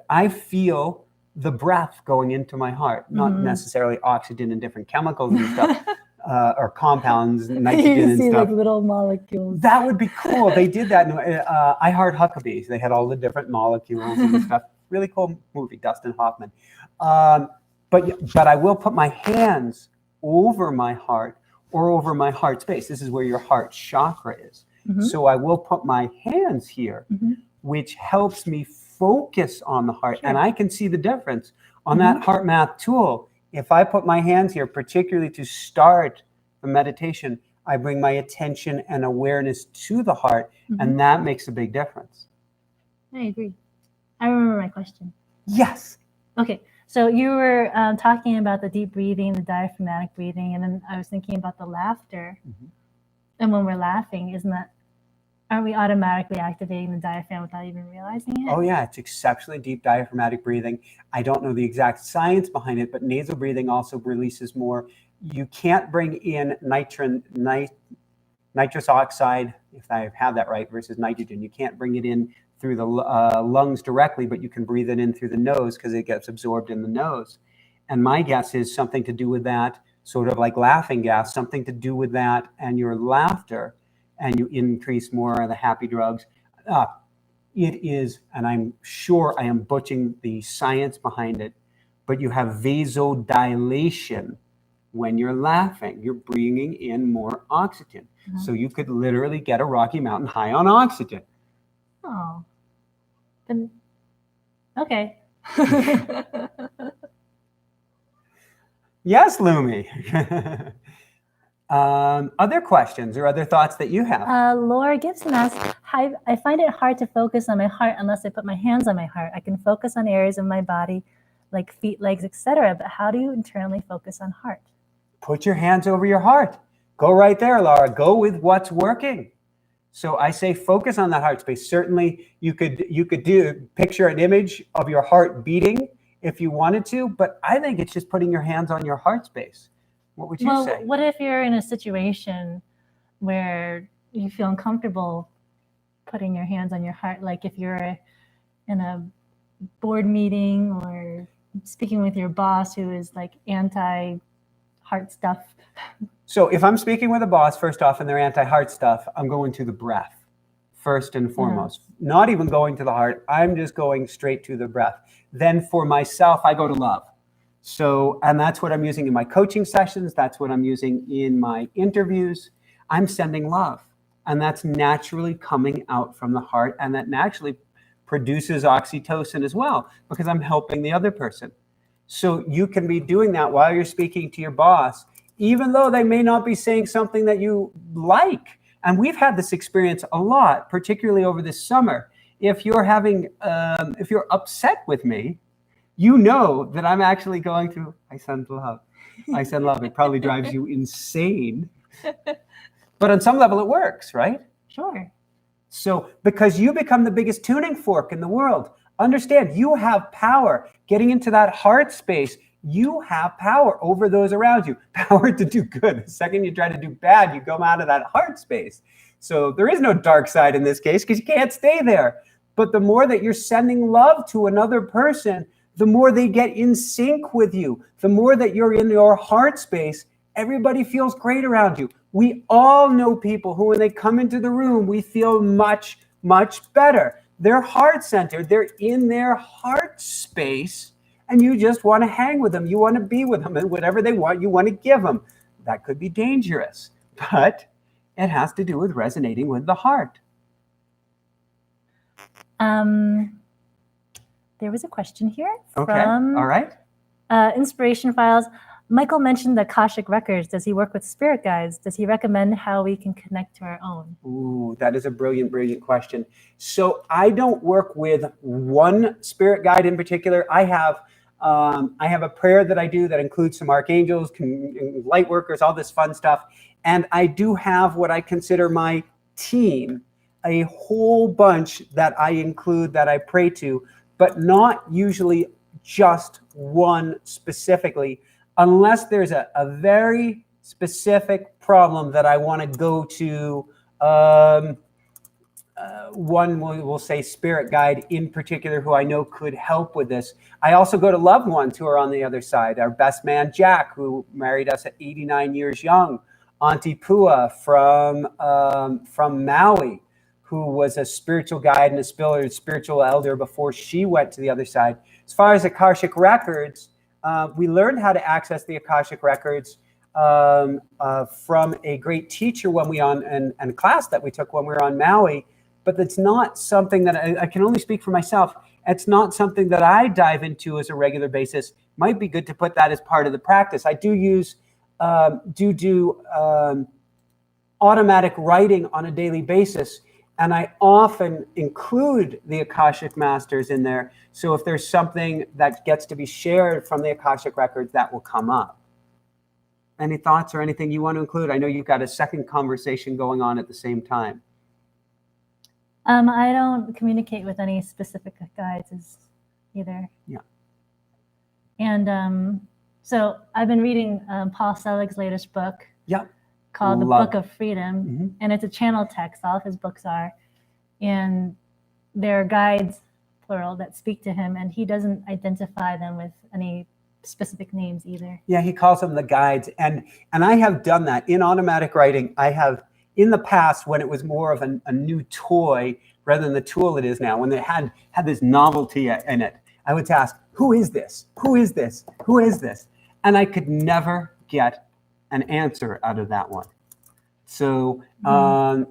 I feel the breath going into my heart, not necessarily oxygen and different chemicals and stuff. Or compounds, nitrogen and stuff. Like little molecules. That would be cool. They did that in I Heart Huckabees. They had all the different molecules and stuff. Really cool movie, Dustin Hoffman. But I will put my hands over my heart or over my heart space. This is where your heart chakra is. So I will put my hands here, which helps me focus on the heart. And I can see the difference on that heart math tool. If I put my hands here, particularly to start the meditation, I bring my attention and awareness to the heart, and that makes a big difference. I agree. I remember my question. Yes. Okay. So you were talking about the deep breathing, the diaphragmatic breathing, and then I was thinking about the laughter. And when we're laughing, aren't we automatically activating the diaphragm without even realizing it? Oh yeah, it's exceptionally deep diaphragmatic breathing. I don't know the exact science behind it, but nasal breathing also releases more. You can't bring in nitrous oxide, if I have that right, versus nitrogen. You can't bring it in through the lungs directly, but you can breathe it in through the nose because it gets absorbed in the nose. And my guess is something to do with that, sort of like laughing gas, something to do with that and your laughter, and you increase more of the happy drugs. It is, and I'm sure I am butchering the science behind it, but you have vasodilation. When you're laughing, you're bringing in more oxygen. So you could literally get a Rocky Mountain high on oxygen. Oh, then, okay. Yes, Lumi. Other questions or other thoughts that you have? Laura Gibson asks, I find it hard to focus on my heart unless I put my hands on my heart. I can focus on areas of my body like feet, legs, etc. But how do you internally focus on heart? Put your hands over your heart. Go right there, Laura. Go with what's working. So I say focus on that heart space. Certainly you could picture an image of your heart beating if you wanted to, but I think it's just putting your hands on your heart space. What would you say? What if you're in a situation where you feel uncomfortable putting your hands on your heart? Like if you're in a board meeting or speaking with your boss who is like anti-heart stuff. So if I'm speaking with a boss, first off, and they're anti-heart stuff, I'm going to the breath first and foremost. Not even going to the heart. I'm just going straight to the breath. Then for myself, I go to love. So, and that's what I'm using in my coaching sessions. That's what I'm using in my interviews. I'm sending love. And that's naturally coming out from the heart. And that naturally produces oxytocin as well, because I'm helping the other person. So you can be doing that while you're speaking to your boss, even though they may not be saying something that you like. And we've had this experience a lot, particularly over this summer. If you're upset with me, you know that I'm actually going through, I send love. I send love. It probably drives you insane. But on some level, it works, right? Sure. So because you become the biggest tuning fork in the world, understand you have power. Getting into that heart space, you have power over those around you. Power to do good. The second you try to do bad, you come out of that heart space. So there is no dark side in this case because you can't stay there. But the more that you're sending love to another person, the more they get in sync with you. The more that you're in your heart space, everybody feels great around you. We all know people who, when they come into the room, we feel much, much better. They're heart-centered. They're in their heart space, and you just want to hang with them. You want to be with them, and whatever they want, you want to give them. That could be dangerous, but it has to do with resonating with the heart. There was a question here from all right. Inspiration Files. Michael mentioned the Akashic Records. Does he work with spirit guides? Does he recommend how we can connect to our own? Ooh, that is a brilliant, brilliant question. So I don't work with one spirit guide in particular. I have a prayer that I do that includes some archangels, light workers, all this fun stuff. And I do have what I consider my team, a whole bunch that I include, that I pray to, but not usually just one specifically, unless there's a very specific problem that I want to go to. One we'll say spirit guide in particular who I know could help with this. I also go to loved ones who are on the other side. Our best man, Jack, who married us at 89 years young. Auntie Pua from Maui, who was a spiritual guide and a spiritual elder before she went to the other side. As far as Akashic Records, we learned how to access the Akashic Records from a great teacher when we and class that we took when we were on Maui, but it's not something that I can only speak for myself. It's not something that I dive into as a regular basis. Might be good to put that as part of the practice. I do use automatic writing on a daily basis, and I often include the Akashic Masters in there. So if there's something that gets to be shared from the Akashic records, that will come up. Any thoughts or anything you want to include? I know you've got a second conversation going on at the same time. I don't communicate with any specific guides either. Yeah. And so I've been reading Paul Selig's latest book. Yeah. Called The Book of Freedom. And it's a channel text. All of his books are. And there are guides, plural, that speak to him, and he doesn't identify them with any specific names either. Yeah, he calls them the guides. And I have done that in automatic writing. I have, in the past, when it was more of a new toy rather than the tool it is now, when it had this novelty in it, I would ask, who is this? Who is this? Who is this? And I could never get an answer out of that one. So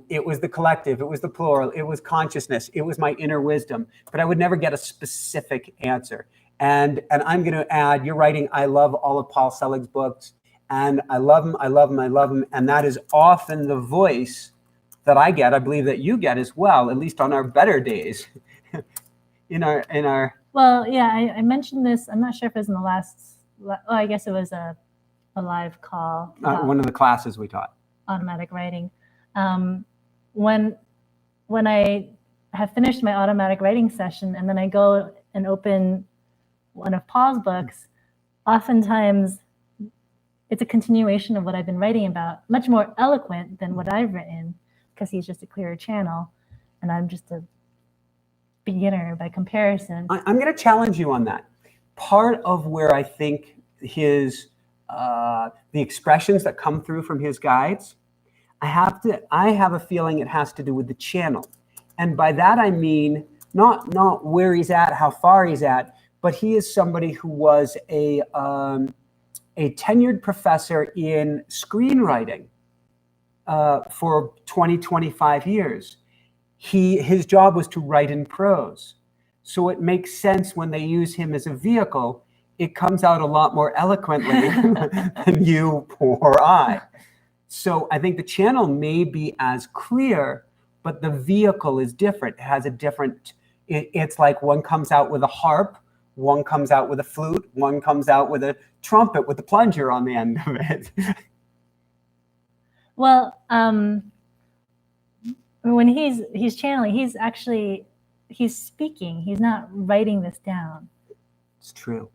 it was the collective, it was the plural, it was consciousness, it was my inner wisdom, but I would never get a specific answer. And I'm going to add, you're writing, I love all of Paul Selig's books, and I love them, I love them, I love them. And that is often the voice that I get. I believe that you get as well, at least on our better days. in our. Well, yeah, I mentioned this. I'm not sure if it was in the last. Oh, I guess it was a live call. One of the classes we taught. Automatic writing. When I have finished my automatic writing session and then I go and open one of Paul's books, oftentimes it's a continuation of what I've been writing about, much more eloquent than what I've written, because he's just a clearer channel and I'm just a beginner by comparison. I'm going to challenge you on that. Part of where I think his the expressions that come through from his guides, I have a feeling it has to do with the channel. And by that I mean not where he's at, how far he's at, but he is somebody who was a tenured professor in screenwriting for 25 years. His job was to write in prose. So it makes sense when they use him as a vehicle, it comes out a lot more eloquently than you or I. So I think the channel may be as clear, but the vehicle is different. It has a different, it's like one comes out with a harp, one comes out with a flute, one comes out with a trumpet with a plunger on the end of it. Well, when he's channeling, he's speaking. He's not writing this down. It's true.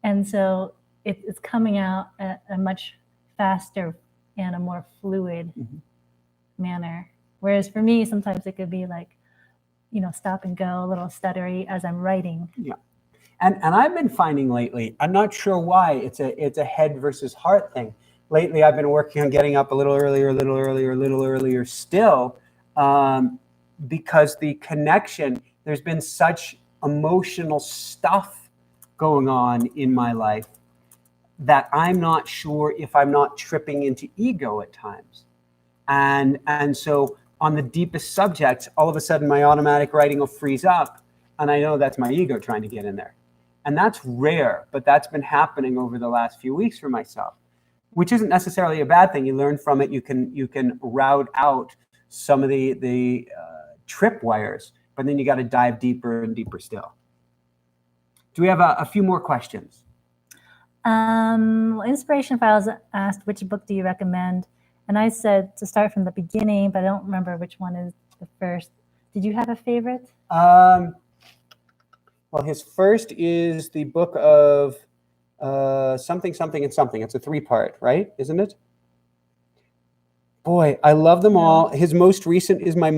And so it's coming out at a much faster and a more fluid manner. Whereas for me, sometimes it could be like, stop and go, a little stuttery as I'm writing. Yeah. And I've been finding lately, I'm not sure why, it's a head versus heart thing. Lately, I've been working on getting up a little earlier still, because the connection, there's been such emotional stuff going on in my life that I'm not sure if I'm not tripping into ego at times. And so on the deepest subjects, all of a sudden my automatic writing will freeze up, and I know that's my ego trying to get in there. And that's rare, but that's been happening over the last few weeks for myself, which isn't necessarily a bad thing. You learn from it. You can route out some of the trip wires, but then you got to dive deeper and deeper still. Do we have a few more questions? Inspiration Files asked, which book do you recommend? And I said to start from the beginning, but I don't remember which one is the first. Did you have a favorite? Well, his first is the book of something, something, and something. It's a 3-part, right? Isn't it? Boy, I love them all. His most recent is my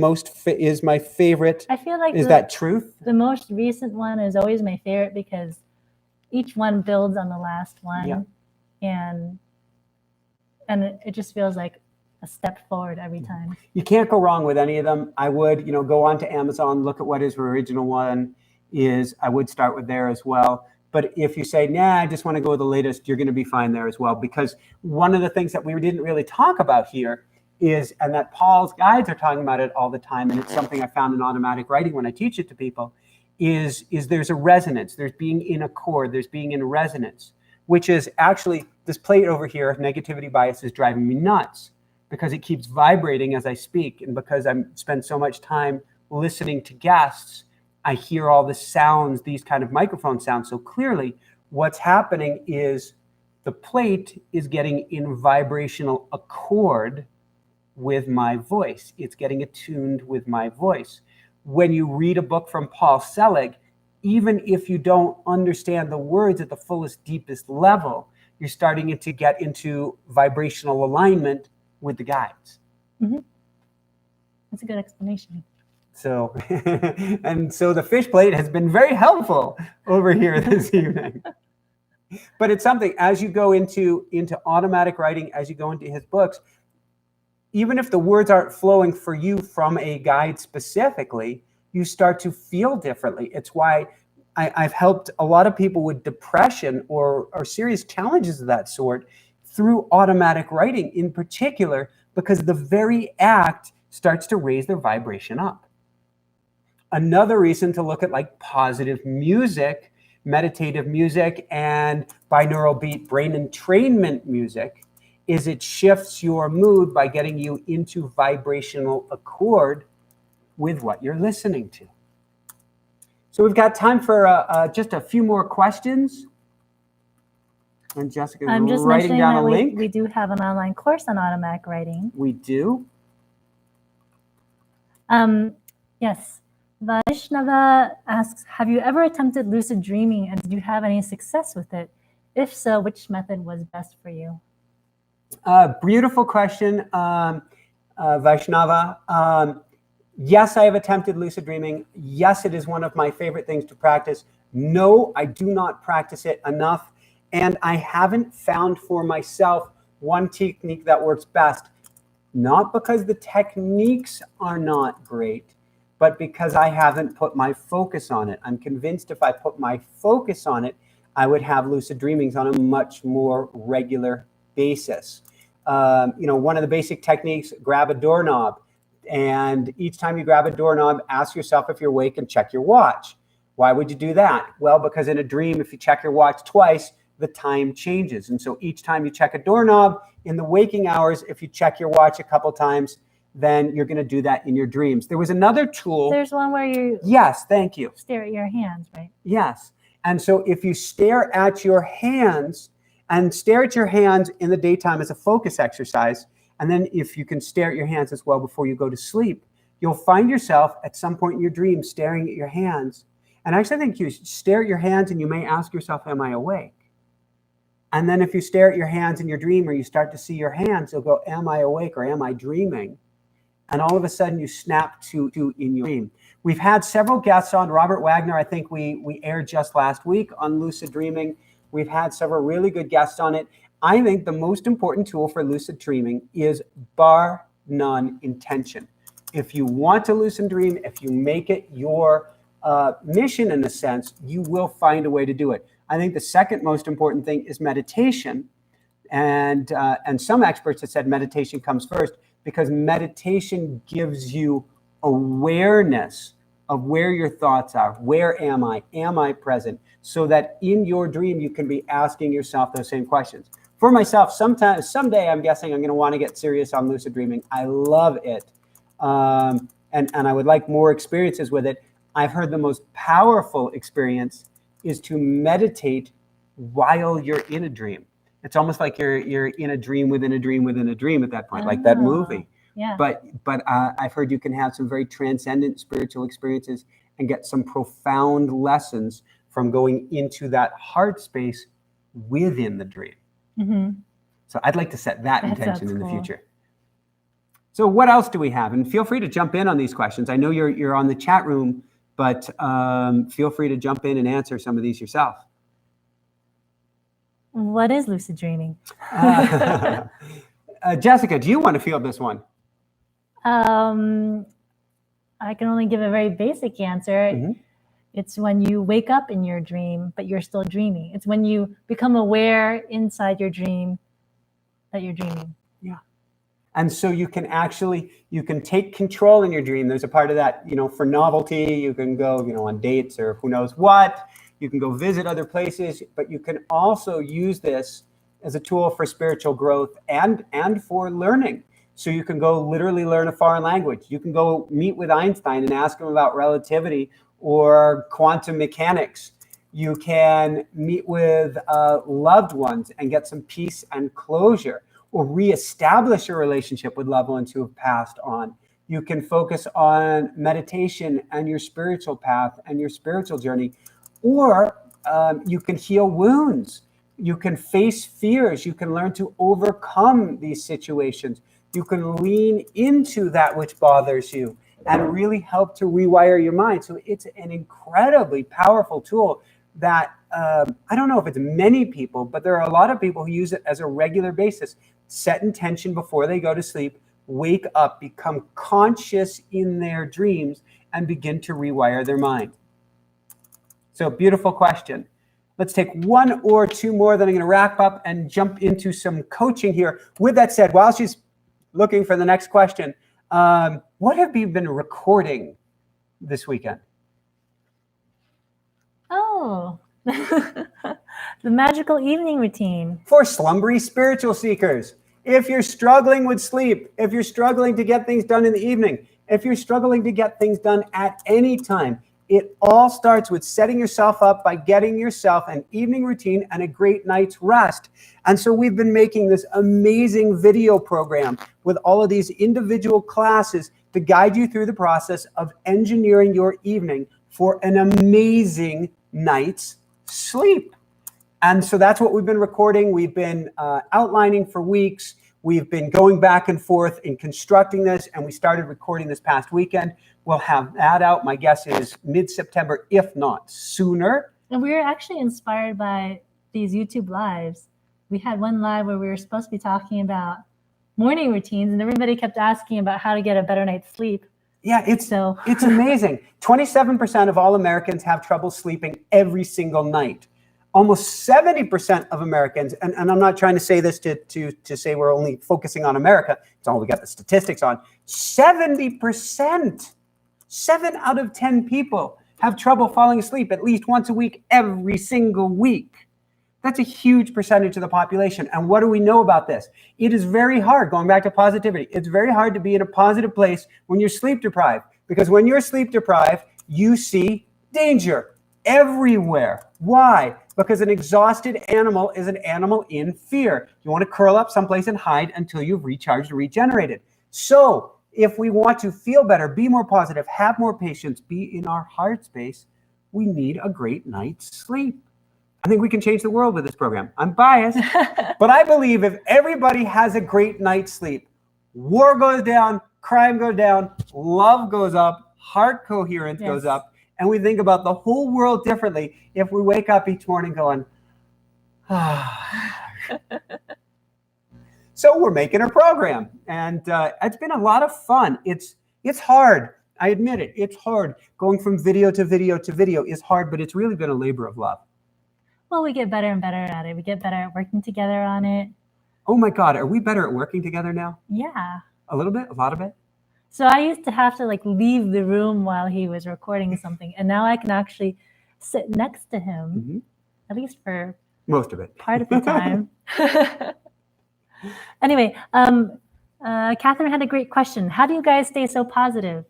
favorite. I feel like that truth? The most recent one is always my favorite because each one builds on the last one. Yeah. And it just feels like a step forward every time. You can't go wrong with any of them. I would, go on to Amazon, look at what his original one is. I would start with there as well. But if you say, nah, I just want to go with the latest, you're going to be fine there as well. Because one of the things that we didn't really talk about here is, and that Paul's guides are talking about it all the time, and it's something I found in automatic writing when I teach it to people, is there's a resonance. There's being in a chord. There's being in resonance, which is actually this plate over here, negativity bias, is driving me nuts because it keeps vibrating as I speak. And because I spend so much time listening to guests, I hear all the sounds, these kind of microphone sounds so clearly. What's happening is the plate is getting in vibrational accord with my voice. It's getting attuned with my voice. When you read a book from Paul Selig, even if you don't understand the words at the fullest, deepest level, you're starting to get into vibrational alignment with the guides. Mm-hmm. That's a good explanation. So, and so the fish plate has been very helpful over here this evening. But it's something, as you go into automatic writing, as you go into his books, even if the words aren't flowing for you from a guide specifically, you start to feel differently. It's why I've helped a lot of people with depression or serious challenges of that sort through automatic writing in particular, because the very act starts to raise their vibration up. Another reason to look at like positive music, meditative music, and binaural beat brain entrainment music is it shifts your mood by getting you into vibrational accord with what you're listening to. So we've got time for just a few more questions. And Jessica's writing down a link. We do have an online course on automatic writing. We do. Yes. Vaishnava asks, have you ever attempted lucid dreaming and did you have any success with it? If so, which method was best for you? Beautiful question, Vaishnava. Yes, I have attempted lucid dreaming. Yes, it is one of my favorite things to practice. No, I do not practice it enough. And I haven't found for myself one technique that works best. Not because the techniques are not great, but because I haven't put my focus on it. I'm convinced if I put my focus on it, I would have lucid dreamings on a much more regular basis. One of the basic techniques, grab a doorknob. And each time you grab a doorknob, ask yourself if you're awake and check your watch. Why would you do that? Well, because in a dream, if you check your watch twice, the time changes. And so each time you check a doorknob in the waking hours, if you check your watch a couple times, then you're going to do that in your dreams. There was another tool. There's one where you Yes, thank you. Stare at your hands, right? Yes. And so if you stare at your hands and stare at your hands in the daytime as a focus exercise, and then if you can stare at your hands as well before you go to sleep, you'll find yourself at some point in your dream staring at your hands. And actually, I think you stare at your hands and you may ask yourself, am I awake? And then if you stare at your hands in your dream or you start to see your hands, you'll go, am I awake or am I dreaming? And all of a sudden you snap to in your dream. We've had several guests on. Robert Wagner, I think we aired just last week on lucid dreaming. We've had several really good guests on it. I think the most important tool for lucid dreaming is bar none intention. If you want to lucid dream, if you make it your mission in a sense, you will find a way to do it. I think the second most important thing is meditation. And some experts have said meditation comes first because meditation gives you awareness of where your thoughts are. Where am I? Am I present? So that in your dream, you can be asking yourself those same questions. For myself, someday I'm guessing I'm going to want to get serious on lucid dreaming. I love it. And I would like more experiences with it. I've heard the most powerful experience is to meditate while you're in a dream. It's almost like you're in a dream within a dream within a dream at that point, like that movie. Yeah. But I've heard you can have some very transcendent spiritual experiences and get some profound lessons from going into that heart space within the dream. Mm-hmm. So I'd like to set that intention in the future. So what else do we have? And feel free to jump in on these questions. I know you're on the chat room, but feel free to jump in and answer some of these yourself. What is lucid dreaming? Jessica, do you want to field this one? I can only give a very basic answer. Mm-hmm. It's when you wake up in your dream, but you're still dreaming. It's when you become aware inside your dream that you're dreaming. Yeah. And so you can take control in your dream. There's a part of that, for novelty, you can go, on dates or who knows what. You can go visit other places, but you can also use this as a tool for spiritual growth and for learning. So you can go literally learn a foreign language. You can go meet with Einstein and ask him about relativity or quantum mechanics. You can meet with loved ones and get some peace and closure, or reestablish a relationship with loved ones who have passed on. You can focus on meditation and your spiritual path and your spiritual journey, or you can heal wounds. You can face fears. You can learn to overcome these situations. You can lean into that which bothers you and really help to rewire your mind. So it's an incredibly powerful tool that I don't know if it's many people, but there are a lot of people who use it as a regular basis. Set intention before they go to sleep, wake up, become conscious in their dreams, and begin to rewire their mind. So beautiful question. Let's take one or two more, then I'm going to wrap up and jump into some coaching here. With that said, while she's looking for the next question, what have you been recording this weekend? Oh, the magical evening routine. For slumbery spiritual seekers. If you're struggling with sleep, if you're struggling to get things done in the evening, if you're struggling to get things done at any time, it all starts with setting yourself up by getting yourself an evening routine and a great night's rest. And so we've been making this amazing video program with all of these individual classes to guide you through the process of engineering your evening for an amazing night's sleep. And so that's what we've been recording. We've been outlining for weeks. We've been going back and forth in constructing this, and we started recording this past weekend. We'll have that out. My guess is mid-September, if not sooner. And we were actually inspired by these YouTube lives. We had one live where we were supposed to be talking about morning routines, and everybody kept asking about how to get a better night's sleep. Yeah, it's amazing. 27% of all Americans have trouble sleeping every single night. Almost 70% of Americans, and I'm not trying to say this to say we're only focusing on America, it's all we got the statistics on. 70%, 7 out of 10 people have trouble falling asleep at least once a week, every single week. That's a huge percentage of the population. And what do we know about this? It is very hard, going back to positivity, it's very hard to be in a positive place when you're sleep deprived. Because when you're sleep deprived, you see danger everywhere. Why? Because an exhausted animal is an animal in fear. You want to curl up someplace and hide until you've recharged and regenerated. So if we want to feel better, be more positive, have more patience, be in our heart space, we need a great night's sleep. I think we can change the world with this program. I'm biased, but I believe if everybody has a great night's sleep, war goes down, crime goes down, love goes up, heart coherence goes up, and we think about the whole world differently if we wake up each morning going, So we're making a program, and it's been a lot of fun. It's hard. I admit it. It's hard. Going from video to video to video is hard, but it's really been a labor of love. Well, we get better and better at it. We get better at working together on it. Oh my God, are we better at working together now? Yeah. A little bit? A lot of it? So I used to have to leave the room while he was recording something, and now I can actually sit next to him, at least for most of it, part of the time. Anyway, Catherine had a great question. How do you guys stay so positive?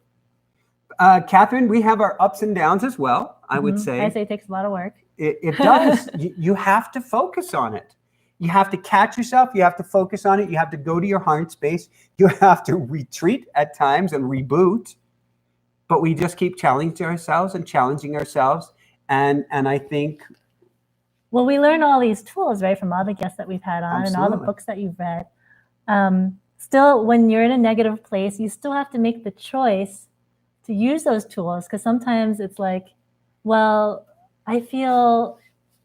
Catherine, we have our ups and downs as well, I would say. I say it takes a lot of work. It does. You have to focus on it. You have to catch yourself. You have to focus on it. You have to go to your heart space. You have to retreat at times and reboot. But we just keep challenging ourselves. And I think... Well, we learn all these tools, right, from all the guests that we've had on and all the books that you've read. Still, when you're in a negative place, you still have to make the choice to use those tools, because sometimes it's like, well, I feel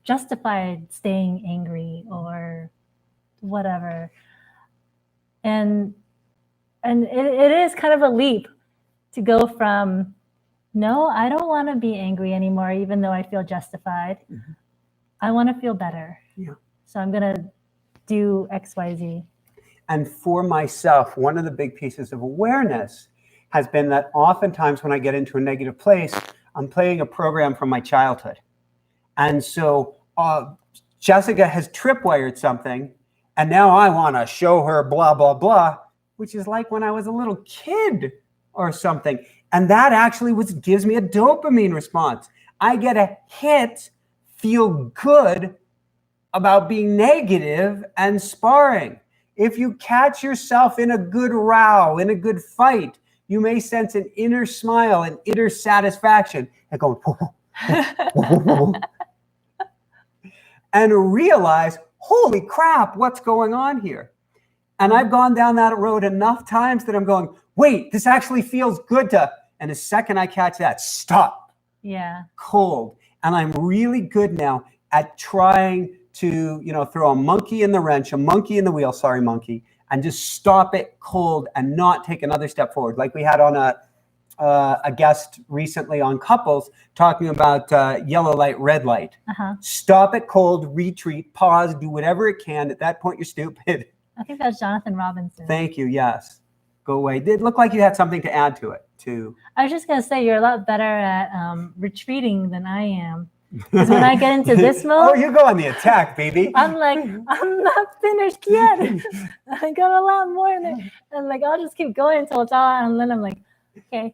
justified staying angry or whatever. And it is kind of a leap to go from no, I don't want to be angry anymore, even though I feel justified. I want to feel better. Yeah. So I'm going to do X, Y, Z. And for myself, one of the big pieces of awareness has been that oftentimes when I get into a negative place, I'm playing a program from my childhood. And so Jessica has tripwired something, and now I want to show her blah, blah, blah, which is like when I was a little kid or something. And that actually gives me a dopamine response. I get a hit, feel good about being negative and sparring. If you catch yourself in a good row, in a good fight, you may sense an inner smile, an inner satisfaction, and going, and realize, holy crap, what's going on here? And I've gone down that road enough times that I'm going, wait, this actually feels good to, and the second I catch that, stop. Yeah. Cold. And I'm really good now at trying to, throw a monkey in the wrench, a monkey in the wheel, sorry, monkey, and just stop it cold and not take another step forward. Like we had on a guest recently on couples talking about yellow light, red light. Stop it cold, retreat, pause, do whatever it can. At that point, you're stupid. I think that's Jonathan Robinson. Thank you. Yes. Go away. It looked like you had something to add to it, too. I was just going to say, you're a lot better at retreating than I am. Because when I get into this mode... Oh, you go on the attack, baby. I'm like, I'm not finished yet. I got a lot more in there. And like, I'll just keep going until it's all out. And then I'm like, okay.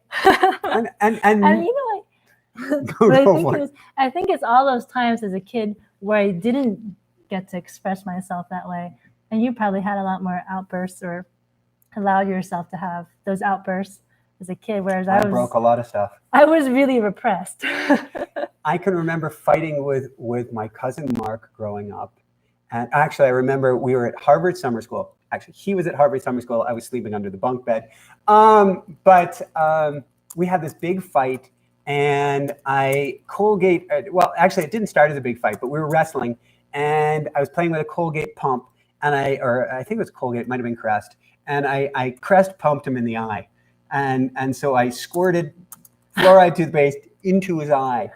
And you know what? I think it's all those times as a kid where I didn't get to express myself that way. And you probably had a lot more outbursts or allowed yourself to have those outbursts as a kid, whereas I broke a lot of stuff. I was really repressed. I can remember fighting with my cousin Mark growing up. And actually, I remember we were at Harvard Summer School. Actually, he was at Harvard Summer School. I was sleeping under the bunk bed. But we had this big fight, and well, actually, it didn't start as a big fight, but we were wrestling, and I was playing with a Colgate pump, and I think it was Colgate, it might have been Crest, and I Crest pumped him in the eye. And so I squirted fluoride toothpaste into his eye,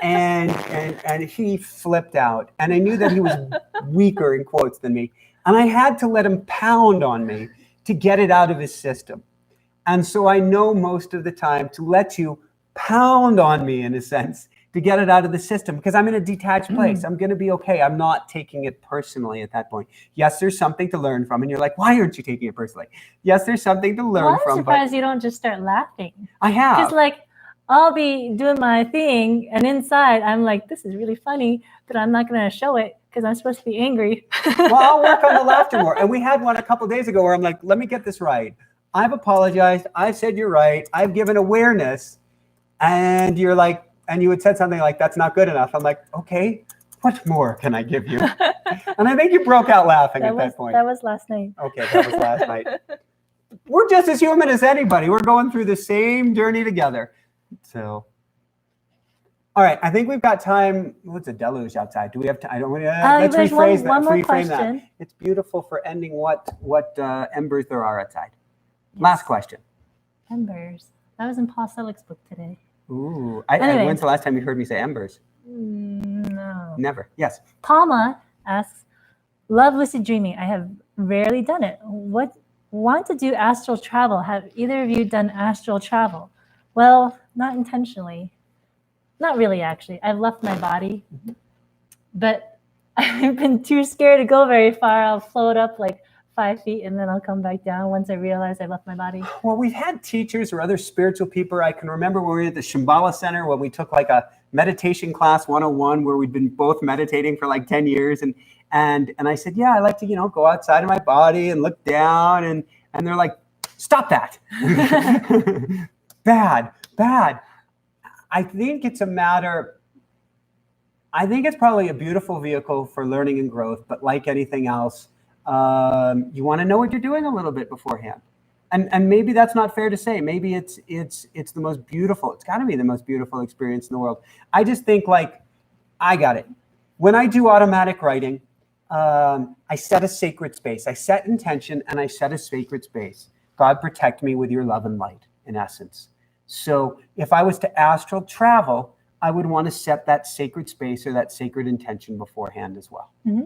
and he flipped out. And I knew that he was weaker, in quotes, than me. And I had to let him pound on me to get it out of his system. And so I know most of the time to let you pound on me, in a sense, to get it out of the system, because I'm in a detached place. I'm going to be okay. I'm not taking it personally at that point. Yes, there's something to learn from. And you're like, why aren't you taking it personally? Yes, there's something to learn from. I'm surprised you don't just start laughing. I have. Because like, I'll be doing my thing, and inside I'm like, this is really funny, but I'm not going to show it because I'm supposed to be angry. Well, I'll work on the laughter more. And we had one a couple days ago where I'm like, let me get this right. I've apologized. I've said you're right. I've given awareness. And you're like, and you had said something like, that's not good enough. I'm like, okay, what more can I give you? And I think you broke out laughing at that point. That was last night. Okay, that was last night. We're just as human as anybody. We're going through the same journey together. So, all right, I think we've got time. What's a deluge outside? Do we have time? I don't want to. Let's rephrase that. One more reframe question. that. It's beautiful for ending what embers there are outside. Yes. Last question. Embers. That was in Paul Selig's book today. Ooh. When's the last time you heard me say embers? No. Never. Yes. Palma asks, love lucid dreaming. I have rarely done it. Want to do astral travel? Have either of you done astral travel? Well, not intentionally. Not really, actually. I've left my body. But I've been too scared to go very far. I'll float up like 5 feet and then I'll come back down once I realize I left my body. Well, we've had teachers or other spiritual people. I can remember when we were at the Shambhala Center when we took like a meditation class 101 where we'd been both meditating for like 10 years. And I said, yeah, I like to, go outside of my body and look down. And they're like, stop that. Bad. I think it's probably a beautiful vehicle for learning and growth, but like anything else, you want to know what you're doing a little bit beforehand. And maybe that's not fair to say. Maybe it's the most beautiful. It's got to be the most beautiful experience in the world. I just think like, I got it. When I do automatic writing, I set a sacred space. I set intention and I set a sacred space. God, protect me with your love and light, in essence. So if I was to astral travel, I would want to set that sacred space or that sacred intention beforehand as well. Mm-hmm.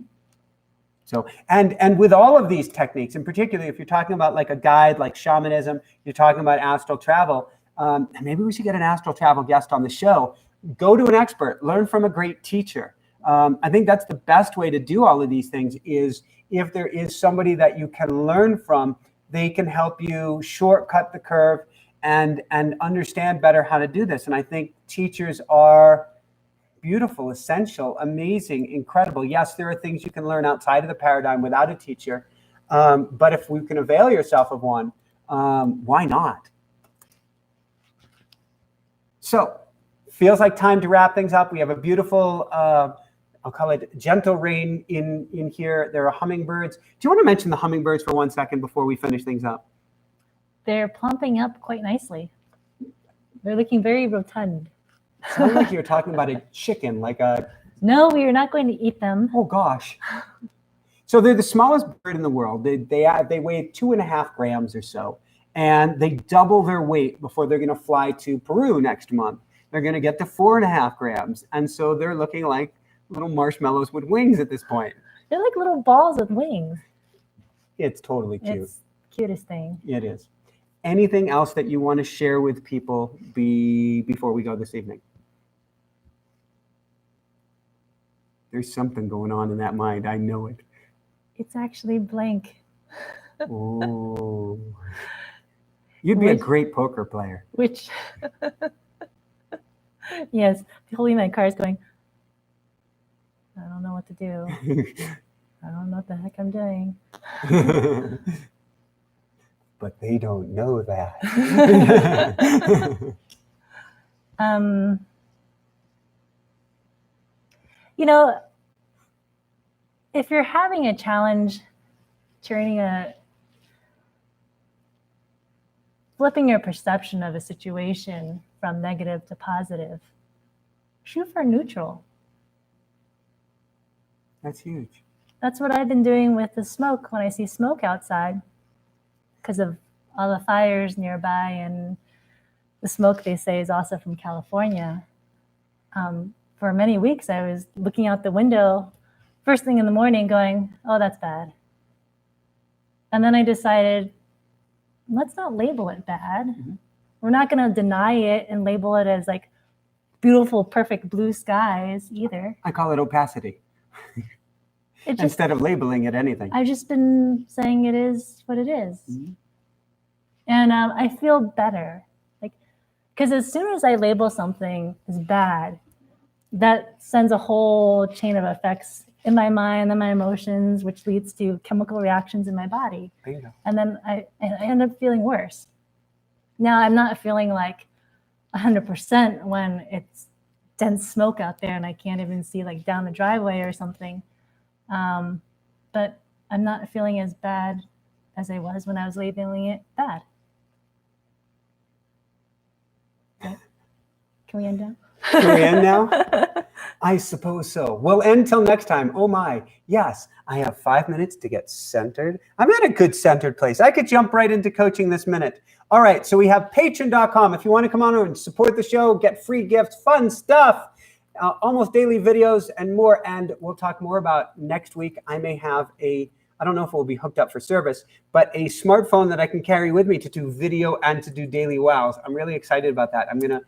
So, and with all of these techniques, and particularly if you're talking about like a guide, like shamanism, you're talking about astral travel, and maybe we should get an astral travel guest on the show. Go to an expert, learn from a great teacher. I think that's the best way to do all of these things is if there is somebody that you can learn from, they can help you shortcut the curve and understand better how to do this. And I think teachers are beautiful, essential, amazing, incredible. Yes, there are things you can learn outside of the paradigm without a teacher. But if we can avail yourself of one, why not? So, feels like time to wrap things up. We have a beautiful, I'll call it gentle rain in here. There are hummingbirds. Do you want to mention the hummingbirds for 1 second before we finish things up? They're plumping up quite nicely. They're looking very rotund. Sounds like you're talking about a chicken, like a... No, we are not going to eat them. Oh, gosh. So they're the smallest bird in the world. They weigh 2.5 grams or so. And they double their weight before they're going to fly to Peru next month. They're going to get to 4.5 grams. And so they're looking like little marshmallows with wings at this point. They're like little balls with wings. It's totally cute. It's the cutest thing. It is. Anything else that you want to share with people before we go this evening? There's something going on in that mind. I know it. It's actually blank. Oh. You'd be a great poker player. Which, yes, holding my cards going, I don't know what to do. I don't know what the heck I'm doing. But they don't know that. You know, if you're having a challenge flipping your perception of a situation from negative to positive, shoot for neutral. That's huge. That's what I've been doing with the smoke when I see smoke outside, because of all the fires nearby, and the smoke, they say, is also from California. For many weeks, I was looking out the window first thing in the morning going, oh, that's bad. And then I decided, let's not label it bad. Mm-hmm. We're not going to deny it and label it as like beautiful, perfect blue skies either. I call it opacity. Instead of labeling it anything. I've just been saying it is what it is. Mm-hmm. And I feel better. Because as soon as I label something as bad, that sends a whole chain of effects in my mind and my emotions, which leads to chemical reactions in my body. Bingo. And then I end up feeling worse. Now I'm not feeling like 100% when it's dense smoke out there and I can't even see like down the driveway or something. But I'm not feeling as bad as I was when I was labeling it bad. Okay. Can we end now? Can we end now? I suppose so. We'll end till next time. Oh my, yes, I have 5 minutes to get centered. I'm at a good centered place. I could jump right into coaching this minute. All right, so we have patreon.com. If you want to come on over and support the show, get free gifts, fun stuff, almost daily videos and more. And we'll talk more about next week. I may have I don't know if it will be hooked up for service, but a smartphone that I can carry with me to do video and to do daily wows. I'm really excited about that. I'm gonna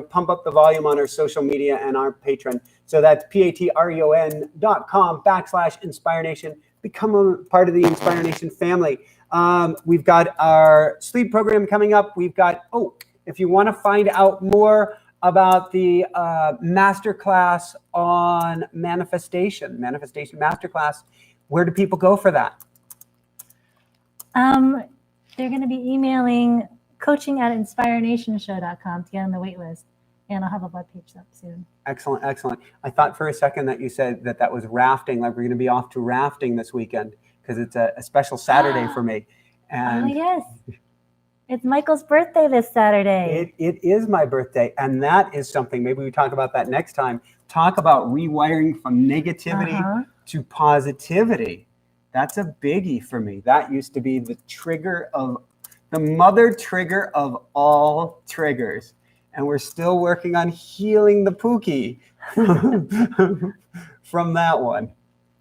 pump up the volume on our social media and our Patreon. So that's patreon.com/InspireNation. Become a part of the Inspire Nation family. We've got our sleep program coming up. We've got, if you want to find out more about the masterclass on manifestation masterclass, where do people go for that? They're going to be emailing coaching@inspirenationshow.com to get on the wait list. And I'll have a webpage up soon. Excellent, excellent. I thought for a second that you said that was rafting, like we're going to be off to rafting this weekend, because it's a special Saturday for me. And yes. It's Michael's birthday this Saturday. It is my birthday, and that is something, maybe we talk about that next time. Talk about rewiring from negativity to positivity. That's a biggie for me. That used to be the trigger of the mother trigger of all triggers. And we're still working on healing the Pookie from that one.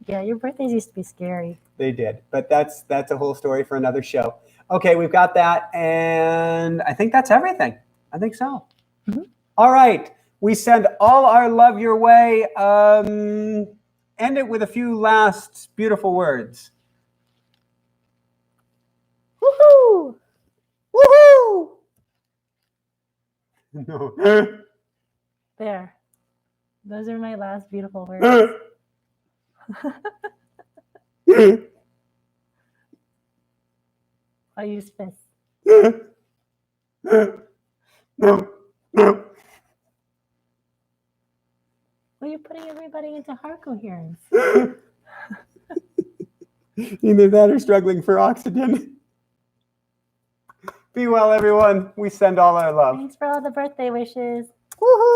Yeah, your birthdays used to be scary. They did, but that's a whole story for another show. Okay, we've got that, and I think that's everything. I think so. Mm-hmm. All right, we send all our love your way. End it with a few last beautiful words. Woohoo! Woohoo! No. There. Those are my last beautiful words. I'll use fists. Well, you're putting everybody into heart coherence. Either that or struggling for oxygen. Be well, everyone. We send all our love. Thanks for all the birthday wishes. Woohoo!